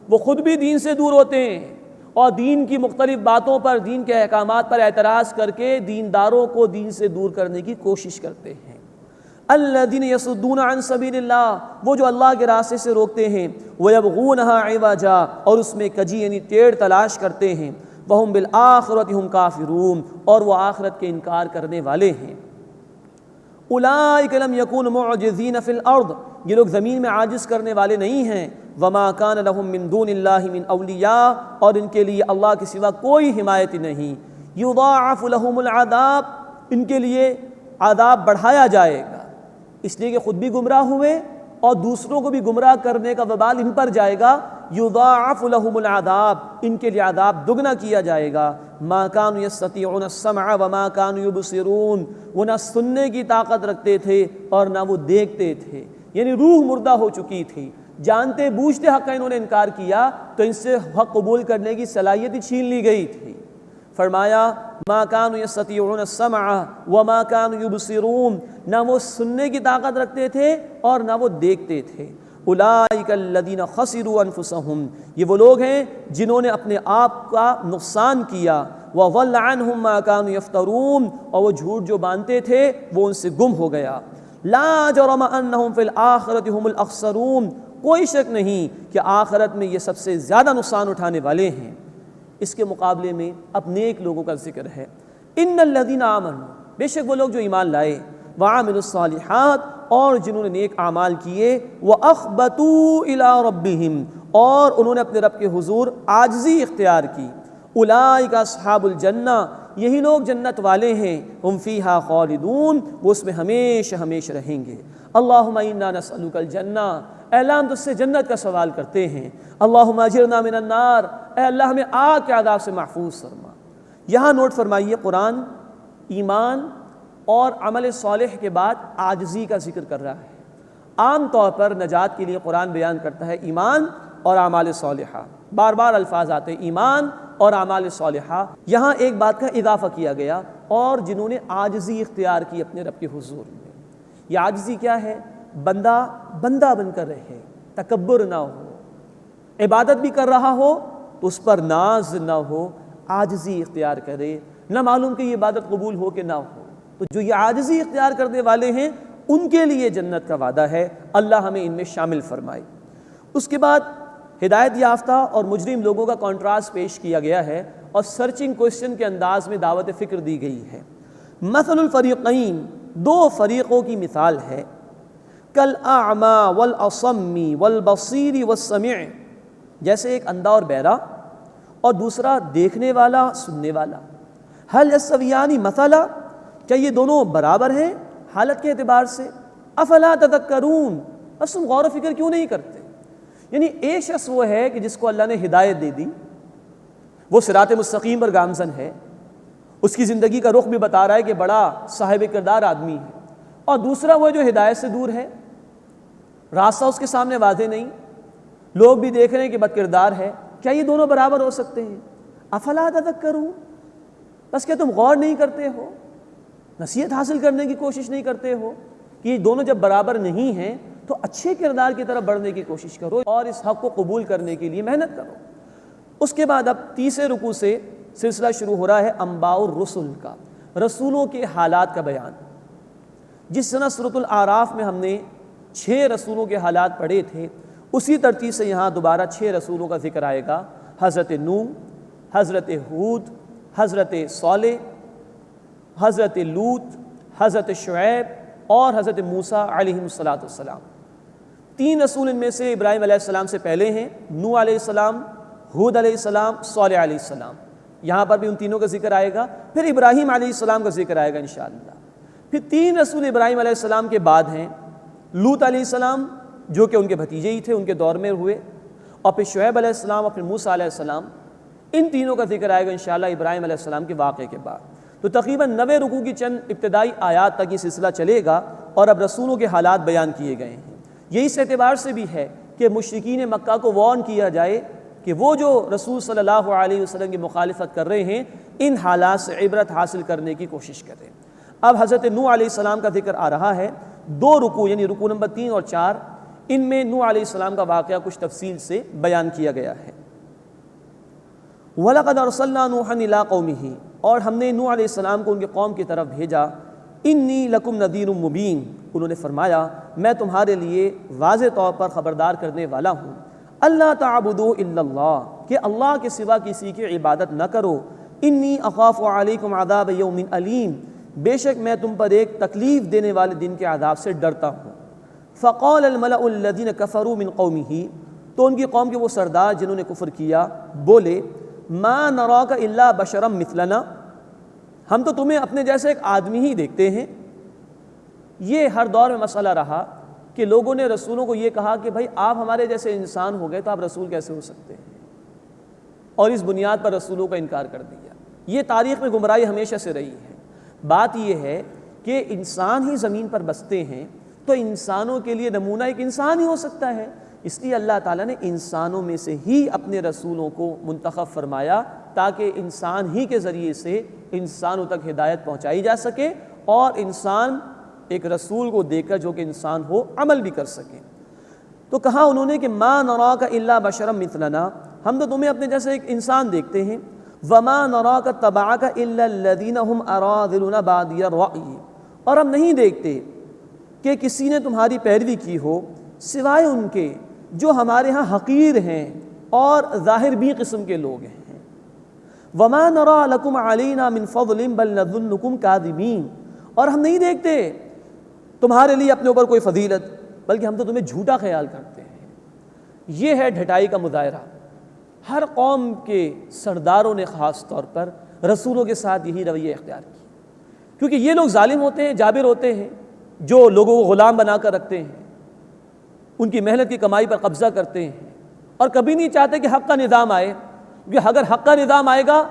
وہ خود بھی دین سے دور ہوتے ہیں اور دین کی مختلف باتوں پر، دین کے احکامات پر اعتراض کر کے دینداروں کو دین سے دور کرنے کی کوشش کرتے ہیں۔ الذین یصدون عن سبیل اللہ، وہ جو اللہ کے راستے سے روکتے ہیں، ویبغونہا عوجا، اور اس میں کجی یعنی ٹیڑھ تلاش کرتے ہیں، وہم بالآخرۃ ہم کافرون، اور وہ آخرت کے انکار کرنے والے ہیں۔ اولئک لم یکونوا معجزین فی الارض، یہ لوگ زمین میں عاجز کرنے والے نہیں ہیں۔ وما کان لہم من دون اللہ من اولیاء، اور ان کے لیے اللہ کے سوا کوئی حمایت نہیں۔ یضاعف لہم العذاب، ان کے لیے عذاب بڑھایا جائے گا، اس لیے کہ خود بھی گمراہ ہوئے اور دوسروں کو بھی گمراہ کرنے کا وبال ان پر جائے گا۔ یضاعف لہم العذاب، ان کے لیے عذاب دگنا کیا جائے گا۔ ما کانوا یستطیعون السمع وما کانوا یبصرون، وہ نہ سننے کی طاقت رکھتے تھے اور نہ وہ دیکھتے تھے، یعنی روح مردہ ہو چکی تھی، جانتے بوجھتے حق کا انہوں نے انکار کیا تو ان سے حق قبول کرنے کی صلاحیت ہی چھین لی گئی تھی۔ فرمایا ما کانوا یستطیعون السمع وما کانوا یبصرون، نہ وہ سننے کی طاقت رکھتے تھے اور نہ وہ دیکھتے تھے۔ اولئک الذین خسروا انفسہم، یہ وہ لوگ ہیں جنہوں نے اپنے آپ کا نقصان کیا۔ وضل عنہم ما کانوا یفترون، اور وہ جھوٹ جو باندھتے تھے وہ ان سے گم ہو گیا۔ لا جرم انہم فی الآخرۃ ہم الاخسرون، کوئی شک نہیں کہ آخرت میں یہ سب سے زیادہ نقصان اٹھانے والے ہیں۔ اس کے مقابلے میں اب نیک لوگوں کا ذکر ہے۔ ان الذین آمنوا، بے شک وہ لوگ جو ایمان لائے، وعملوا الصالحات، اور جنہوں نے نیک اعمال کیے، واخبتوا الی ربہم، اور انہوں نے اپنے رب کے حضور عاجزی اختیار کی۔ اولئک اصحاب الجنہ، یہی لوگ جنت والے ہیں، ہم فیہا خالدون، وہ اس میں ہمیشہ ہمیشہ رہیں گے۔ اللہم انا نسألک الجنہ، اے اللہ ہم تجھ سے جنت کا سوال کرتے ہیں۔ اللہم اجرنا من النار، اے اللہ ہمیں آگ کے عذاب سے محفوظ فرما۔ یہاں نوٹ فرمائیے، قرآن ایمان اور عمل صالح کے بعد عاجزی کا ذکر کر رہا ہے۔ عام طور پر نجات کے لیے قرآن بیان کرتا ہے ایمان اور اعمال صالحہ، بار بار الفاظ آتے ہیں ایمان اور اعمال صالحہ۔ یہاں ایک بات کا اضافہ کیا گیا، اور جنہوں نے عاجزی اختیار کی اپنے رب کے حضور میں۔ یہ عاجزی کیا ہے؟ بندہ بن کر رہے، تکبر نہ ہو، عبادت بھی کر رہا ہو تو اس پر ناز نہ ہو، عاجزی اختیار کرے، نہ معلوم کہ یہ عبادت قبول ہو کہ نہ ہو۔ تو جو یہ عاجزی اختیار کرنے والے ہیں ان کے لیے جنت کا وعدہ ہے، اللہ ہمیں ان میں شامل فرمائے۔ اس کے بعد ہدایت یافتہ اور مجرم لوگوں کا کنٹراسٹ پیش کیا گیا ہے، اور سرچنگ کوشچن کے انداز میں دعوت فکر دی گئی ہے۔ مثل الفریقین، دو فریقوں کی مثال ہے، کالاعمی والاصم والبصیر والسمیع، جیسے ایک اندھا اور بہرا اور دوسرا دیکھنے والا سننے والا۔ هل یستویان مثلا، کیا یہ دونوں برابر ہیں حالت کے اعتبار سے؟ افلا تذکرون، بس تم غور و فکر کیوں نہیں کرتے؟ یعنی ایک شخص وہ ہے کہ جس کو اللہ نے ہدایت دے دی، وہ صراط مستقیم پر گامزن ہے، اس کی زندگی کا رخ بھی بتا رہا ہے کہ بڑا صاحب کردار آدمی ہے، اور دوسرا وہ جو ہدایت سے دور ہے، راستہ اس کے سامنے واضح نہیں، لوگ بھی دیکھ رہے ہیں کہ بد کردار ہے۔ کیا یہ دونوں برابر ہو سکتے ہیں؟ افلا تذکرون، بس کیا تم غور نہیں کرتے ہو، نصیحت حاصل کرنے کی کوشش نہیں کرتے ہو کہ یہ دونوں جب برابر نہیں ہیں تو اچھے کردار کی طرف بڑھنے کی کوشش کرو اور اس حق کو قبول کرنے کے لیے محنت کرو۔ اس کے بعد اب تیسرے رکوع سے سلسلہ شروع ہو رہا ہے انباء الرسل کا، رسولوں کے حالات کا بیان۔ جس طرح سورۃ الاعراف میں ہم نے 6 رسولوں کے حالات پڑھے تھے، اسی ترتیب سے یہاں دوبارہ 6 رسولوں کا ذکر آئے گا، حضرت نوح، حضرت ہود، حضرت صالح، حضرت لوط، حضرت شعیب اور حضرت موسیٰ علیہ السلام۔ 3 رسول ان میں سے ابراہیم علیہ السلام سے پہلے ہیں، نوح علیہ السلام، ہود علیہ السلام، صالح علیہ السلام۔ یہاں پر بھی ان تینوں کا ذکر آئے گا، پھر ابراہیم علیہ السلام کا ذکر آئے گا انشاءاللہ۔ پھر 3 رسول ابراہیم علیہ السلام کے بعد ہیں لوط علیہ السلام، جو کہ ان کے بھتیجے ہی تھے، ان کے دور میں ہوئے، اور پھر شعیب علیہ السلام اور پھر موسیٰ علیہ السلام۔ ان تینوں کا ذکر آئے گا انشاءاللہ ابراہیم علیہ السلام کے واقعے کے بعد۔ تو تقریباً 90 رکوع کی چند ابتدائی آیات تک یہ سلسلہ چلے گا، اور اب رسولوں کے حالات بیان کیے گئے ہیں۔ یہ اس اعتبار سے بھی ہے کہ مشرکین مکہ کو وارن کیا جائے کہ وہ جو رسول صلی اللہ علیہ وسلم کی مخالفت کر رہے ہیں، ان حالات سے عبرت حاصل کرنے کی کوشش کریں۔ اب حضرت نوح علیہ السلام کا ذکر آ رہا ہے، 2 رکوع یعنی رکوع نمبر 3 اور 4، ان میں نوح علیہ السلام کا واقعہ کچھ تفصیل سے بیان کیا گیا ہے۔ وَلَقَدْ أَرْسَلْنَا نُوحًا إِلَىٰ قَوْمِهِ، اور ہم نے نوح علیہ السلام کو ان کے قوم کی طرف بھیجا، اِنِّي لَكُمْ نَذِيرٌ مُبِينٌ، انہوں نے فرمایا میں تمہارے لیے واضح طور پر خبردار کرنے والا ہوں، اللہ تعبدوا الا اللہ، کہ اللہ کے سوا کسی کی عبادت نہ کرو، انی اخاف علیکم عذاب یوم علیم، بے شک میں تم پر ایک تکلیف دینے والے دن کے عذاب سے ڈرتا ہوں۔ فقال الملأ الذین کفروا من قومہ، تو ان کی قوم کے وہ سردار جنہوں نے کفر کیا بولے، ما نراک الا بشرا مثلنا، ہم تو تمہیں اپنے جیسے ایک آدمی ہی دیکھتے ہیں۔ یہ ہر دور میں مسئلہ رہا کہ لوگوں نے رسولوں کو یہ کہا کہ بھائی آپ ہمارے جیسے انسان ہو گئے تو آپ رسول کیسے ہو سکتے ہیں، اور اس بنیاد پر رسولوں کا انکار کر دیا۔ یہ تاریخ میں گمراہی ہمیشہ سے رہی ہے۔ بات یہ ہے کہ انسان ہی زمین پر بستے ہیں تو انسانوں کے لیے نمونہ ایک انسان ہی ہو سکتا ہے، اس لیے اللہ تعالیٰ نے انسانوں میں سے ہی اپنے رسولوں کو منتخب فرمایا تاکہ انسان ہی کے ذریعے سے انسانوں تک ہدایت پہنچائی جا سکے، اور انسان ایک رسول کو دیکھ کر جو کہ انسان ہو عمل بھی کر سکے۔ تو کہا انہوں نے کہ ما نراک الا بشرا مثلنا، ہم تو تمہیں اپنے جیسے ایک انسان دیکھتے ہیں، وما نراک تبعک الا الذین هم اراذلنا بادی الرأی، اور ہم نہیں دیکھتے کہ کسی نے تمہاری پیروی کی ہو سوائے ان کے جو ہمارے ہاں حقیر ہیں اور ظاہر بھی قسم کے لوگ ہیں۔ وما نرى لكم علينا من فضل بل نظنكم كاذبين، اور ہم نہیں دیکھتے تمہارے لیے اپنے اوپر کوئی فضیلت، بلکہ ہم تو تمہیں جھوٹا خیال کرتے ہیں۔ یہ ہے ڈھٹائی کا مظاہرہ۔ ہر قوم کے سرداروں نے خاص طور پر رسولوں کے ساتھ یہی رویہ اختیار کیا، کیونکہ یہ لوگ ظالم ہوتے ہیں، جابر ہوتے ہیں، جو لوگوں کو غلام بنا کر رکھتے ہیں، ان کی محنت کی کمائی پر قبضہ کرتے ہیں، اور کبھی نہیں چاہتے کہ حق کا نظام آئے، کیونکہ اگر حق کا نظام آئے گا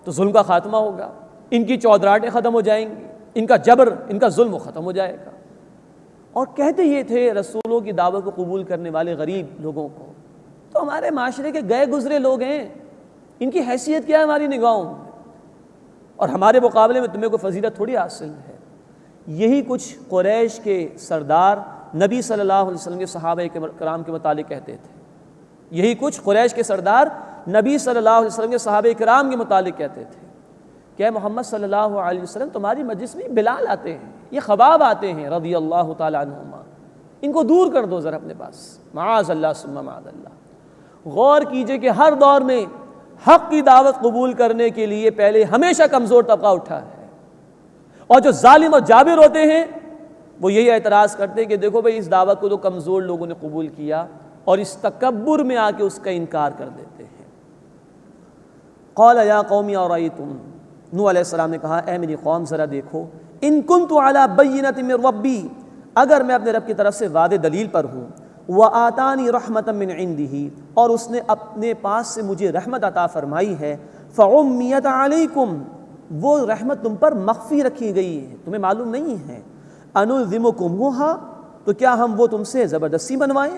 تو ظلم کا خاتمہ ہوگا، ان کی چودراہٹیں ختم ہو جائیں گی، ان کا جبر، ان کا ظلم ختم ہو جائے گا۔ اور کہتے یہ تھے رسولوں کی دعوت کو قبول کرنے والے غریب لوگوں کو، تو ہمارے معاشرے کے گئے گزرے لوگ ہیں، ان کی حیثیت کیا ہے ہماری نگاہوں میں، اور ہمارے مقابلے میں تمہیں کوئی فضیلت تھوڑی حاصل ہے۔ یہی کچھ قریش کے سردار نبی صلی اللہ علیہ وسلم کے صحابہ کرام کے متعلق کہتے تھے، یہی کچھ قریش کے سردار نبی صلی اللہ علیہ وسلم کے صحابہ کرام کے متعلق کہتے تھے کہ اے محمد صلی اللہ علیہ وسلم، تمہاری مجلس میں بلال آتے ہیں، یہ خباب آتے ہیں رضی اللہ تعالیٰ عنہما، ان کو دور کر دو ذرا اپنے پاس، معاذ اللہ ثم معاذ اللہ۔ غور کیجئے کہ ہر دور میں حق کی دعوت قبول کرنے کے لیے پہلے ہمیشہ کمزور طبقہ اٹھا ہے، اور جو ظالم اور جابر ہوتے ہیں وہ یہی اعتراض کرتے ہیں کہ دیکھو بھئی اس دعوت کو تو کمزور لوگوں نے قبول کیا، اور اس تکبر میں آ کے اس کا انکار کر دیتے ہیں۔ قال یا قوم ارایتم، نوح علیہ السلام نے کہا اے میری قوم ذرا دیکھو، ان کنت علی بینۃ من ربی، اگر میں اپنے رب کی طرف سے واضح دلیل پر ہوں، وآتانی رحمۃ من عنده، اور اس نے اپنے پاس سے مجھے رحمت عطا فرمائی ہے، فعمیت علیکم، وہ رحمت تم پر مخفی رکھی گئی ہے، تمہیں معلوم نہیں ہے، انلزمکموہا، تو کیا ہم وہ تم سے زبردستی بنوائیں،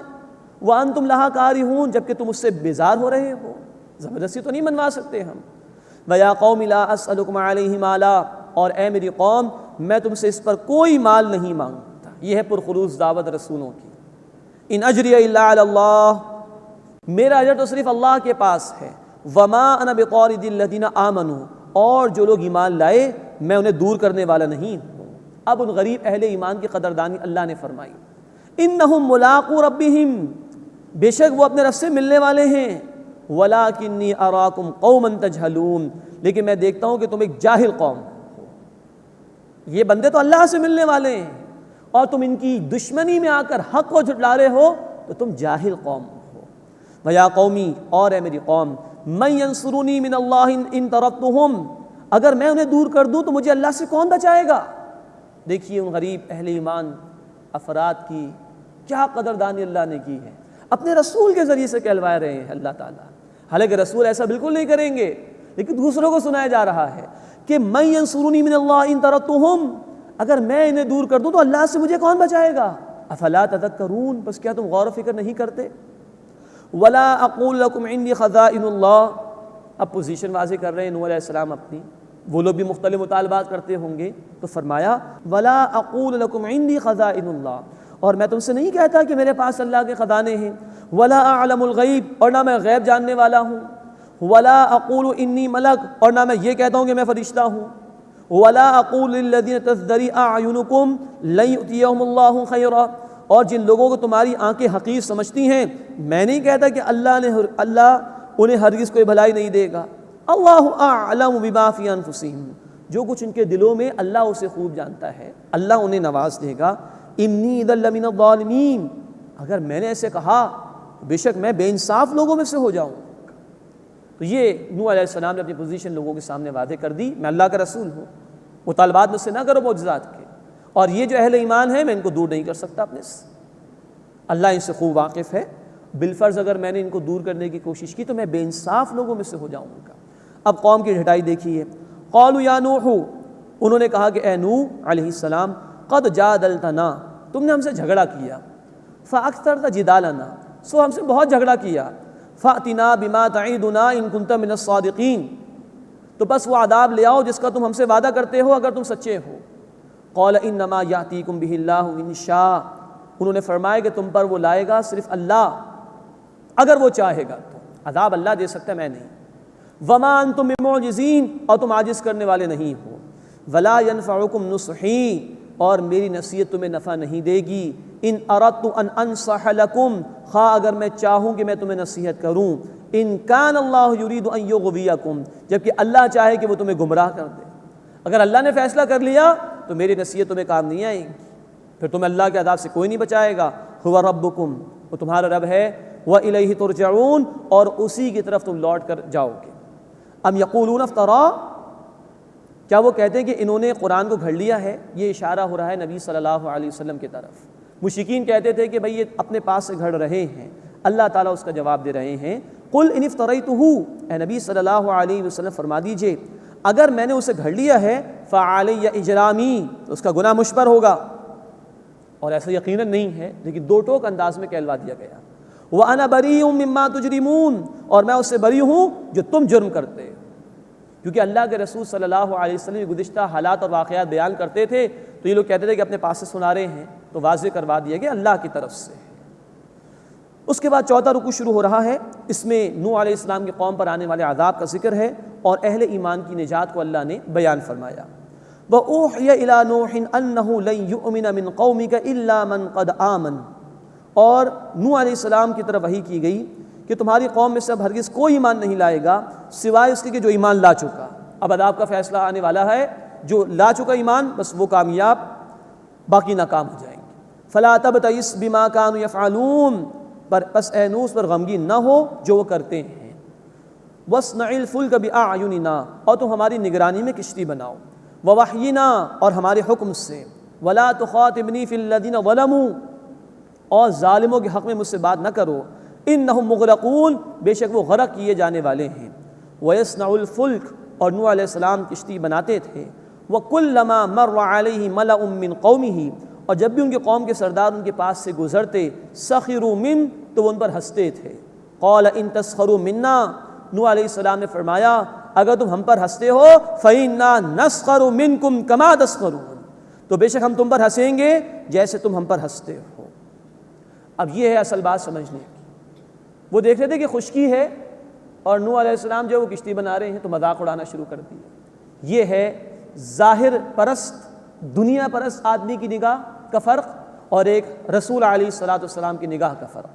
وانتم لہا کارہون، جبکہ تم اس سے بیزار ہو رہے ہو، زبردستی تو نہیں بنوا سکتے ہم۔ وَيَا قَوْمِ لَا أَسْأَلُكُمْ عَلَيْهِ مَالًا، اور اے میری قوم میں تم سے اس پر کوئی مال نہیں مانگتا۔ یہ ہے پرخلوص دعوت رسولوں کی۔ ان اجری الا علی اللہ، میرا اجر تو صرف اللہ کے پاس ہے۔ وما انا بطارد الذین آمنوا، اور جو لوگ ایمان لائے میں انہیں دور کرنے والا نہیں ہوں۔ اب ان غریب اہل ایمان کی قدردانی اللہ نے فرمائی۔ انہم ملاقو ربہم، بے شک وہ اپنے رب سے ملنے والے ہیں۔ وَلَٰكِنِّي أَرَاكُمْ قَوْمًا تَجْهَلُونَ، لیکن میں دیکھتا ہوں کہ تم ایک جاہل قوم ہو۔ یہ بندے تو اللہ سے ملنے والے ہیں، اور تم ان کی دشمنی میں آ کر حق کو جھٹلا رہے ہو، تو تم جاہل قوم ہو۔ وَيَا قَوْمِي، اور اے میری قوم، مَن يَنصُرُنِي مِنَ اللَّهِ إِن تَرَكْتُهُمْ، اگر میں انہیں دور کر دوں تو مجھے اللہ سے کون بچائے گا؟ دیکھیے ان غریب اہل ایمان افراد کی کیا قدردانی اللہ نے کی ہے، اپنے رسول کے ذریعے سے کہلوائے رہے ہیں اللہ تعالیٰ۔ حالانکہ رسول ایسا بالکل نہیں کریں گے، لیکن دوسروں کو سنایا جا رہا ہے کہ مَن يَنصُرُنِي مِنَ اللَّهِ إِن تَرَكْتُهُمْ، اگر میں انہیں دور کر دوں تو اللہ سے مجھے کون بچائے گا؟ افلا تذکرون، بس کیا تم غور و فکر نہیں کرتے؟ ولا اقول لكم عندي خزائن اللہ، اب پوزیشن واضح کر رہے ہیں نوح علیہ السلام اپنی، وہ لوگ بھی مختلف مطالبات کرتے ہوں گے، تو فرمایا ولا اقول لكم عندي خزائن اللہ، اور میں تم سے نہیں کہتا کہ میرے پاس اللہ کے خزانے ہیں، ولا اعلم الغیب، اور نہ میں غیب جاننے والا ہوں، ولا اقول انی ملک، اور نہ میں یہ کہتا ہوں کہ میں فرشتہ ہوں، ولا اقول للذین تزدری اعینکم لن یؤتیہم اللہ خیرا، اور جن لوگوں کو تمہاری آنکھیں حقیر سمجھتی ہیں میں نہیں کہتا کہ اللہ انہیں ہرگز کوئی بھلائی نہیں دے گا۔ اللہ اعلم بما فی انفسہم، جو کچھ ان کے دلوں میں اللہ اسے خوب جانتا ہے، اللہ انہیں نواز دے گا۔ انی اذا لمن الظالمین، اگر میں نے ایسے کہا بے شک میں بے انصاف لوگوں میں سے ہو جاؤں۔ تو یہ نوح علیہ السلام نے اپنی پوزیشن لوگوں کے سامنے واضح کر دی، میں اللہ کا رسول ہوں، مطالبات مجھ سے نہ کرو معجزات کے، اور یہ جو اہل ایمان ہے میں ان کو دور نہیں کر سکتا اپنے سے، اللہ ان سے خوب واقف ہے، بالفرض اگر میں نے ان کو دور کرنے کی کوشش کی تو میں بے انصاف لوگوں میں سے ہو جاؤں گا۔ اب قوم کی ڈھٹائی دیکھیے، قالوا یا نوح، انہوں نے کہا کہ اے نوح علیہ السلام، قد جادلتنا، تم نے ہم سے جھگڑا کیا، فاکثرت جدالنا، سو ہم سے بہت جھگڑا کیا، فاتنا بما تعیدنا ان کنت من الصادقین، تو بس وہ عذاب لے آؤ جس کا تم ہم سے وعدہ کرتے ہو اگر تم سچے ہو۔ قال انما یاتیکم بہ اللہ ان شاء، انہوں نے فرمایا کہ تم پر وہ لائے گا صرف اللہ اگر وہ چاہے گا، تو عذاب اللہ دے سکتا ہے، میں نہیں۔ وما انتم بمعجزین، اور تم عاجز کرنے والے نہیں ہو۔ ولا ینفعکم نصحی، اور میری نصیحت تمہیں نفع نہیں دے گی۔ ان اردت ان انصح لکم، خواہ اگر میں چاہوں کہ میں تمہیں نصیحت کروں۔ ان کان اللہ یرید ان یغویکم، جبکہ اللہ چاہے کہ وہ تمہیں گمراہ کر دے۔ اگر اللہ نے فیصلہ کر لیا تو میری نصیحت تمہیں کام نہیں آئے گی، پھر تمہیں اللہ کے عذاب سے کوئی نہیں بچائے گا۔ هو ربکم، وہ تمہارا رب ہے، وَإِلَيْهِ ترجعون، اور اسی کی طرف تم لوٹ کر جاؤ گے۔ ام یقولون افترا، کیا وہ کہتے ہیں کہ انہوں نے قرآن کو گھڑ لیا ہے؟ یہ اشارہ ہو رہا ہے نبی صلی اللہ علیہ وسلم کی طرف۔ مشرکین کہتے تھے کہ بھئی یہ اپنے پاس سے گھڑ رہے ہیں، اللہ تعالیٰ اس کا جواب دے رہے ہیں قل ان افتریتہ، اے نبی صلی اللہ علیہ وسلم فرما دیجئے اگر میں نے اسے گھڑ لیا ہے فعلی اجرامی، تو اس کا گناہ مجھ پر ہوگا، اور ایسا یقیناً نہیں ہے، لیکن دو ٹوک انداز میں کہلوا دیا گیا۔ وَأَنَا بَرِيءٌ مِّمَّا تُجْرِمُونَ، اور میں اس سے بری ہوں جو تم جرم کرتے ہو، کیونکہ اللہ کے رسول صلی اللہ علیہ وسلم گزشتہ حالات اور واقعات بیان کرتے تھے تو یہ لوگ کہتے تھے کہ اپنے پاس سے سنا رہے ہیں، تو واضح کروا دیا گیا اللہ کی طرف سے۔ اس کے بعد چوتھا رکوع شروع ہو رہا ہے، اس میں نوح علیہ السلام کی قوم پر آنے والے عذاب کا ذکر ہے اور اہل ایمان کی نجات کو اللہ نے بیان فرمایا۔ وَأُوحِيَ إِلَىٰ نُوحٍ أَنَّهُ لَن يُؤْمِنَ مِن قَوْمِكَ إِلَّا مَن قَدْ آمَنَ، اور نوح علیہ السلام کی طرف وحی کی گئی کہ تمہاری قوم میں سے اب ہرگز کوئی ایمان نہیں لائے گا سوائے اس کے کہ جو ایمان لا چکا۔ اب عذاب کا فیصلہ آنے والا ہے، جو لا چکا ایمان بس وہ کامیاب، باقی ناکام ہو جائیں گے۔ فَلَا تَبْتَئِسْ بِمَا كَانُوا يَفْعَلُونَ، بس اے نوح اس پر غمگین نہ ہو جو وہ کرتے ہیں۔ وَاصْنَعِ الْفُلْكَ بِأَعْيُنِنَا، اور تم ہماری نگرانی میں کشتی بناؤ، وَوَحْيِنَا، اور ہمارے حکم سے، وَلَا تُخَاطِبْنِي فِي الَّذِينَ ظَلَمُوا، اور ظالموں کے حق میں مجھ سے بات نہ کرو، اِنَّهُمْ مُغْرَقُونَ، بے شک وہ غرق کیے جانے والے ہیں۔ وَيَصْنَعُ الْفُلْكَ، اور نوح علیہ السلام کشتی بناتے تھے، وَكُلَّمَا مَرَّ عَلَيْهِ مَلَأٌ مِّن قَوْمِهِ، اور جب بھی ان کے قوم کے سردار ان کے پاس سے گزرتے، سخروا من، تو وہ ان پر ہنستے تھے۔ قال ان تسخروا منا، نوح علیہ السلام نے فرمایا اگر تم ہم پر ہنستے ہو فإنا نسخر منکم کما تسخرون، تو بے شک ہم تم پر ہنسیں گے جیسے تم ہم پر ہنستے ہو۔ اب یہ ہے اصل بات سمجھنے کی۔ وہ دیکھ رہے تھے کہ خشکی ہے اور نوح علیہ السلام جو وہ کشتی بنا رہے ہیں تو مذاق اڑانا شروع کر دیا۔ یہ ہے ظاہر پرست، دنیا پرست آدمی کی نگاہ کا فرق اور ایک رسول علیہ الصلوۃ والسلام کی نگاہ کا فرق۔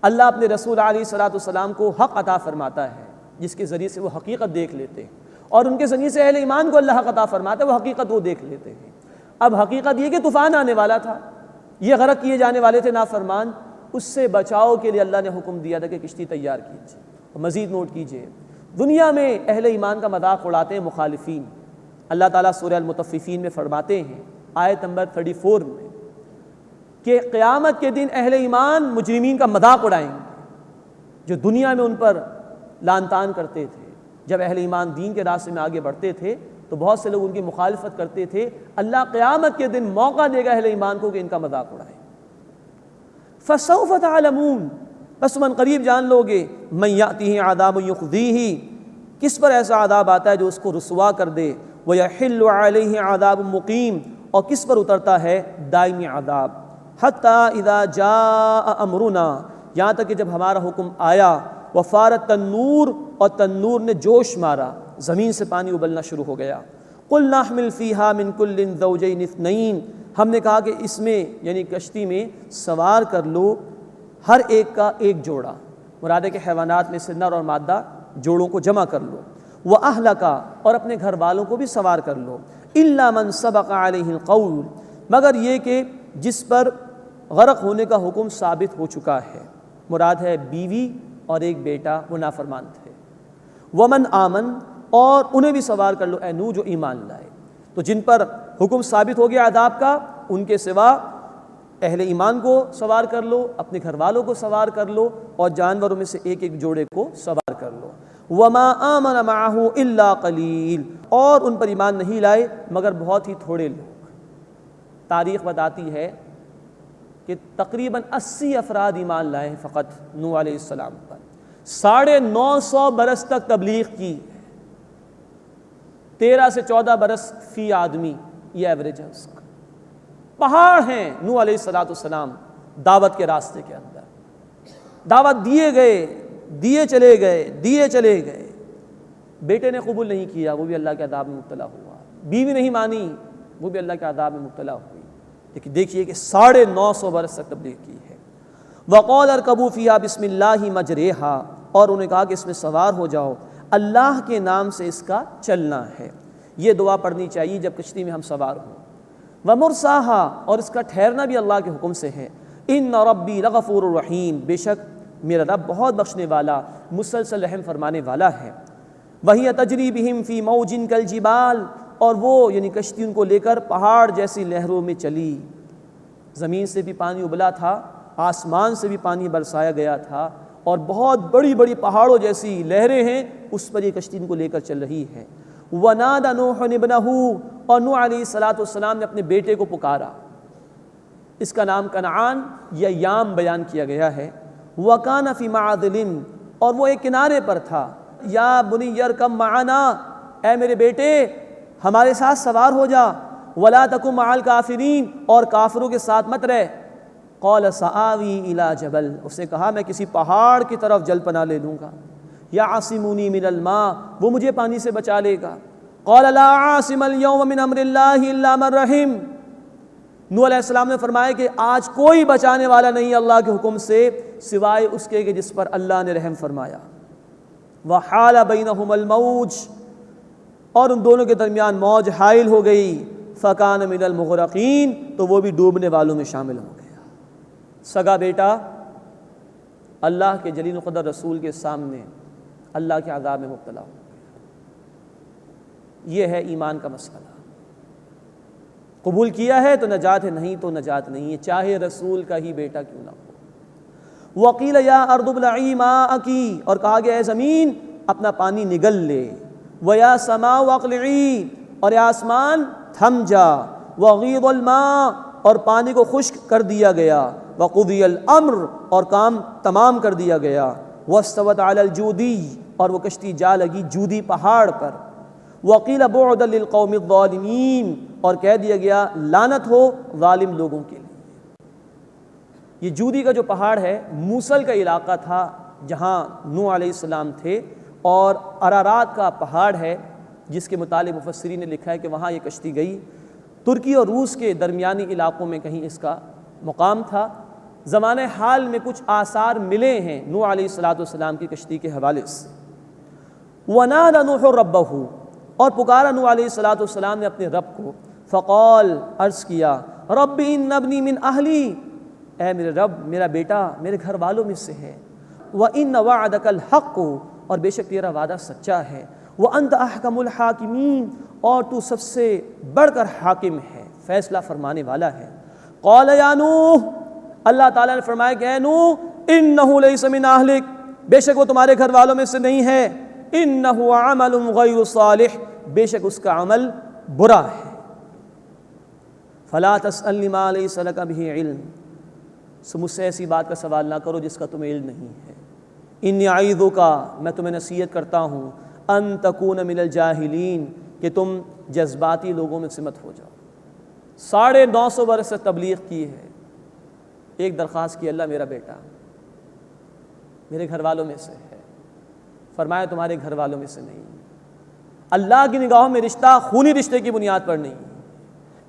اللہ اپنے رسول علیہ الصلوۃ والسلام کو حق عطا فرماتا ہے جس کے ذریعے سے وہ حقیقت دیکھ لیتے ہیں، اور ان کے ذریعے سے اہل ایمان کو اللہ حق عطا فرماتا ہے، وہ حقیقت وہ دیکھ لیتے ہیں۔ اب حقیقت یہ کہ طوفان آنے والا تھا، یہ غرق کیے جانے والے تھے نافرمان، اس سے بچاؤ کے لیے اللہ نے حکم دیا تھا کہ کشتی تیار کیجیے۔ مزید نوٹ کیجیے، دنیا میں اہل ایمان کا مذاق اڑاتے ہیں مخالفین۔ اللہ تعالیٰ سورہ المطففین میں فرماتے ہیں آیت نمبر 34 میں کہ قیامت کے دن اہل ایمان مجرمین کا مذاق اڑائیں گے جو دنیا میں ان پر لعن طعن کرتے تھے۔ جب اہل ایمان دین کے راستے میں آگے بڑھتے تھے تو بہت سے لوگ ان کی مخالفت کرتے تھے، اللہ قیامت کے دن موقع دے گا اہل ایمان کو کہ ان کا مذاق اڑائیں۔ فَسَوْفَ تَعْلَمُونَ، بس من قریب جان لو گے، مَن يَأْتِهِ عَذَابٌ يُخْزِيهِ، کس پر ایسا عذاب آتا ہے جو اس کو رسوا کر دے، وَيَحِلُّ عَلَيْهِ عَذَابٌ مُقِيمٌ، اور کس پر اترتا ہے دائمی عذاب۔ حَتَّى إِذَا جَاءَ أَمْرُنَا، یہاں تک کہ جب ہمارا حکم آیا، وَفَارَ التَّنُّورُ، اور تنور نے جوش مارا، زمین سے پانی ابلنا شروع ہو گیا۔ قُلْ نَحْمِلْ فِيهَا مِن كُلٍّ زَوْجَيْنِ اثْنَيْنِ، ہم نے کہا کہ اس میں یعنی کشتی میں سوار کر لو ہر ایک کا ایک جوڑا، مراد ہے کہ حیوانات میں سے نر اور مادہ جوڑوں کو جمع کر لو، وَأَهْلَكَ، اور اپنے گھر والوں کو بھی سوار کر لو، إِلَّا مَن سَبَقَ عَلَيْهِ الْقَوْلُ، مگر یہ کہ جس پر غرق ہونے کا حکم ثابت ہو چکا ہے، مراد ہے بیوی اور ایک بیٹا، وہ نافرمان تھے۔ وَمَنْ آمَن، اور انہیں بھی سوار کر لو اے نوح جو ایمان لائے۔ تو جن پر حکم ثابت ہو گیا عذاب کا، ان کے سوا اہل ایمان کو سوار کر لو، اپنے گھر والوں کو سوار کر لو، اور جانوروں میں سے ایک ایک جوڑے کو سوار کر لو۔ وَمَا آمَنَ مَعَهُ إِلَّا قَلِيلٌ، اور ان پر ایمان نہیں لائے مگر بہت ہی تھوڑے لوگ۔ تاریخ بتاتی ہے کہ تقریباً 80 افراد ایمان لائے ہیں فقط نوح علیہ السلام پر۔ 950 برس تک تبلیغ کی، 13 سے 14 برس فی آدمی، یہ ایوریج ہے اس کا۔ پہاڑ ہیں نوح علیہ السلام دعوت کے راستے کے اندر، دعوت دیے چلے گئے، بیٹے نے قبول نہیں کیا، وہ بھی اللہ کے عذاب میں مبتلا ہوا، بیوی نہیں مانی، وہ بھی اللہ کے عذاب میں مبتلا ہوئی۔ لیکن دیکھیے کہ 950 برس تک تبلیغ کی ہے۔ وَقَالَ ارْكَبُوا فِيهَا بِسْمِ اللَّهِ مَجْرَاهَا، اور انہیں کہا کہ اس میں سوار ہو جاؤ، اللہ کے نام سے اس کا چلنا ہے۔ یہ دعا پڑھنی چاہیے جب کشتی میں ہم سوار ہوں۔ وَمُرْسَاهَا، اور اس کا ٹھہرنا بھی اللہ کے حکم سے ہے۔ إِنَّ رَبِّي لَغَفُورٌ رَحِيمٌ، بے شک میرا رب بہت بخشنے والا، مسلسل رحم فرمانے والا ہے۔ وَهِيَ تَجْرِي بِهِمْ فِي مَوْجٍ كَالْجِبَالِ، اور وہ یعنی کشتی ان کو لے کر پہاڑ جیسی لہروں میں چلی۔ زمین سے بھی پانی ابلا تھا، آسمان سے بھی پانی برسایا گیا تھا، اور بہت بڑی بڑی پہاڑوں جیسی لہریں ہیں، اس پر یہ کشتی ان کو لے کر چل رہی ہے۔ وَنَادَى نُوحٌ ابْنَهُ، اور نوح علیہ السلام نے اپنے بیٹے کو پکارا۔ اس کا نام کنعان یا یام بیان کیا گیا ہے۔ وَكَانَ فِي مَعْدِلٍ، اور وہ ایک کنارے پر تھا۔ یا بنی ارکب معنا، اے میرے بیٹے ہمارے ساتھ سوار ہو جا۔ وَلَا تَكُن مَعَ الْكَافِرِينَ، اور کافروں کے ساتھ مت رہ۔ قَالَ سَآوِي إِلَى جَبَلٍ، اس نے کہا میں کسی پہاڑ کی طرف جل پناہ لے لوں گا۔ يَعْصِمُنِي مِنَ الْمَاءِ، وہ مجھے پانی سے بچا لے گا۔ قَالَ لَا عَاصِمَ الْيَوْمَ مِنْ أَمْرِ اللَّهِ إِلَّا مَنْ رَحِمَ، نوح علیہ السلام نے فرمایا کہ آج کوئی بچانے والا نہیں اللہ کے حکم سے سوائے اس کے کہ جس پر اللہ نے رحم فرمایا۔ وَحَالَ بَيْنَهُمَا الْمَوْجُ، اور ان دونوں کے درمیان موج حائل ہو گئی۔ فَكَانَ مِنَ الْمُغْرَقِينَ، تو وہ بھی ڈوبنے والوں میں شامل ہو گیا۔ سگا بیٹا اللہ کے جلیل القدر رسول کے سامنے اللہ کے عذاب میں مبتلا ہو گیا۔ یہ ہے ایمان کا مسئلہ، قبول کیا ہے تو نجات ہے، نہیں تو نجات نہیں ہے، چاہے رسول کا ہی بیٹا کیوں نہ ہو۔ وَقِيلَ يَا أَرْضُ ابْلَعِي مَاءَكِ، اور کہا گیا اے زمین اپنا پانی نگل لے۔ وَيَا سَمَاءُ أَقْلِعِي، اور اے آسمان تھم جا۔ وَغِيضَ الْمَاءُ، اور پانی کو خشک کر دیا گیا۔ وَقُضِيَ الْأَمْرُ، اور کام تمام کر دیا گیا۔ وَاسْتَوَتْ عَلَى الْجُودِيِّ، اور وہ کشتی جا لگی جودی پہاڑ پر۔ وَقِيلَ بُعْدًا لِلْقَوْمِ الظَّالِمِينَ، اور کہہ دیا گیا لعنت ہو ظالم لوگوں کے لیے۔ یہ جودی کا جو پہاڑ ہے موصل کا علاقہ تھا جہاں نوح علیہ السلام تھے، اور ارارات کا پہاڑ ہے جس کے متعلق مفسرین نے لکھا ہے کہ وہاں یہ کشتی گئی۔ ترکی اور روس کے درمیانی علاقوں میں کہیں اس کا مقام تھا۔ زمانہ حال میں کچھ آثار ملے ہیں نوح علیہ السلام کی کشتی کے حوالے سے۔ وَنَادَى نُوحٌ رَبَّهُ، اور پکارا نوح علیہ السلام نے اپنے رب کو۔ فقال، عرض کیا، رب ان ابنی من اہلی، اے میرے رب میرا بیٹا میرے گھر والوں میں سے ہے۔ وَإِنَّ وَعْدَكَ الْحَقُّ، اور بے شک تیرا وعدہ سچا ہے۔ وَأَنْتَ أَحْكَمُ الْحَاكِمِينَ، اور تو سب سے بڑھ کر حاکم ہے، فیصلہ فرمانے والا ہے۔ قال یا نوح، اللہ تعالیٰ نے فرمایا کہ اے نوح انہ لیس من اہلک، بے شک وہ تمہارے گھر والوں میں سے نہیں ہے۔ انہ عمل غیر صالح، بے شک اس کا عمل برا ہے۔ فلا تسألنی ما لیس لک بہ علم، سو مجھ سے ایسی بات کا سوال نہ کرو جس کا تمہیں علم نہیں ہے۔ انی اعیذک، میں تمہیں نصیحت کرتا ہوں، ان تکون من الجاہلین، کہ تم جذباتی لوگوں میں سے مت ہو جاؤ۔ 950 برس سے تبلیغ کی ہے، ایک درخواست کی، اللہ میرا بیٹا میرے گھر والوں میں سے ہے، فرمایا تمہارے گھر والوں میں سے نہیں۔ اللہ کی نگاہوں میں رشتہ خونی رشتے کی بنیاد پر نہیں،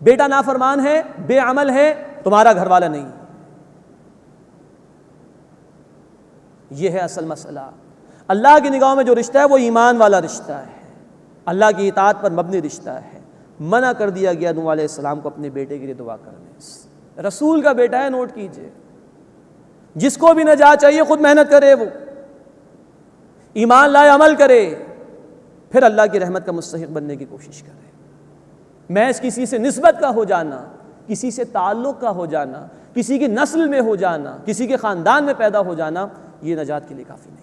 بیٹا نافرمان ہے، بے عمل ہے، تمہارا گھر والا نہیں۔ یہ ہے اصل مسئلہ۔ اللہ کی نگاہوں میں جو رشتہ ہے وہ ایمان والا رشتہ ہے، اللہ کی اطاعت پر مبنی رشتہ ہے۔ منع کر دیا گیا نوح علیہ السلام کو اپنے بیٹے کے لیے دعا کرنے سے۔ رسول کا بیٹا ہے، نوٹ کیجئے، جس کو بھی نجات چاہیے خود محنت کرے، وہ ایمان لائے، عمل کرے، پھر اللہ کی رحمت کا مستحق بننے کی کوشش کرے۔ محض کسی سے نسبت کا ہو جانا، کسی سے تعلق کا ہو جانا، کسی کی نسل میں ہو جانا، کسی کے خاندان میں پیدا ہو جانا، یہ نجات کے لیے کافی نہیں۔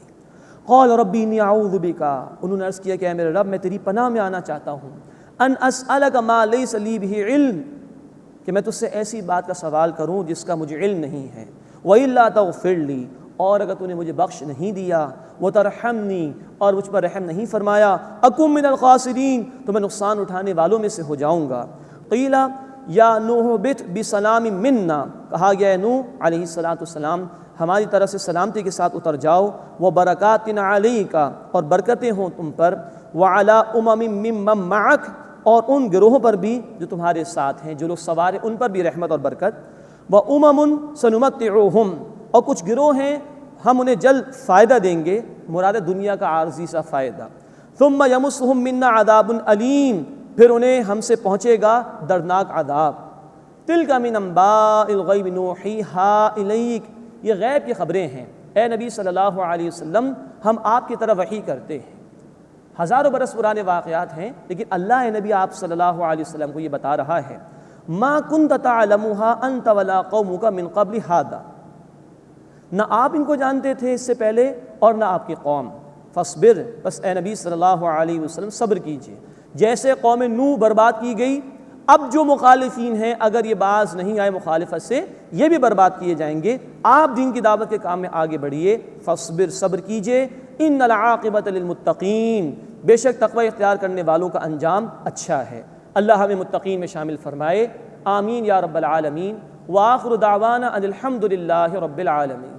قال ربی انی اعوذ بک، انہوں نے عرض کیا کہ اے میرے رب میں تیری پناہ میں آنا چاہتا ہوں، ان اسألک ما لیس لی بہ علم، کہ میں تجھ سے ایسی بات کا سوال کروں جس کا مجھے علم نہیں ہے۔ وَإِلَّا تَغْفِرْ لِي، اور اگر تو نے مجھے بخش نہیں دیا، وَتَرْحَمْنِي، اور مجھ پر رحم نہیں فرمایا، أَكُن مِّنَ الْخَاسِرِينَ، تو میں نقصان اٹھانے والوں میں سے ہو جاؤں گا۔ قِيلَ یا نوح بت بسلام منا، کہا گیا ہے نوح علیہ السلام ہماری طرف سے سلامتی کے ساتھ اتر جاؤ، وبرکات علیک، اور برکتیں ہوں تم پر، وعلی امم ممن معک، اور ان گروہوں پر بھی جو تمہارے ساتھ ہیں، جو لوگ سوار ہیں ان پر بھی رحمت اور برکت، وامم سنمتعہم، اور کچھ گروہ ہیں ہم انہیں جلد فائدہ دیں گے، مراد دنیا کا عارضی سا فائدہ، ثم یمسہم منا عذاب علیم، پھر انہیں ہم سے پہنچے گا دردناک عذاب۔ تلک من انباء الغیب نوحیہا الیک، یہ غیب کی خبریں ہیں اے نبی صلی اللہ علیہ وسلم، ہم آپ کی طرف وحی کرتے ہیں۔ ہزاروں برس پرانے واقعات ہیں، لیکن اللہ نبی آپ صلی اللہ علیہ وسلم کو یہ بتا رہا ہے ما کنت تعلمها انت ولا قومك من قبل هذا، نہ آپ ان کو جانتے تھے اس سے پہلے اور نہ آپ کی قوم، فاصبر، بس اے نبی صلی اللہ علیہ وسلم صبر کیجئے۔ جیسے قوم نوح برباد کی گئی، اب جو مخالفین ہیں اگر یہ باز نہیں آئے مخالفت سے، یہ بھی برباد کیے جائیں گے۔ آپ دین کی دعوت کے کام میں آگے بڑھیے، فاصبر، صبر کیجئے، ان العاقبۃ للمتقین، بے شک تقوی اختیار کرنے والوں کا انجام اچھا ہے۔ اللہ ہمیں متقین میں شامل فرمائے، آمین یا رب العالمین۔ وآخر دعوانا ان الحمد للہ رب العالمین۔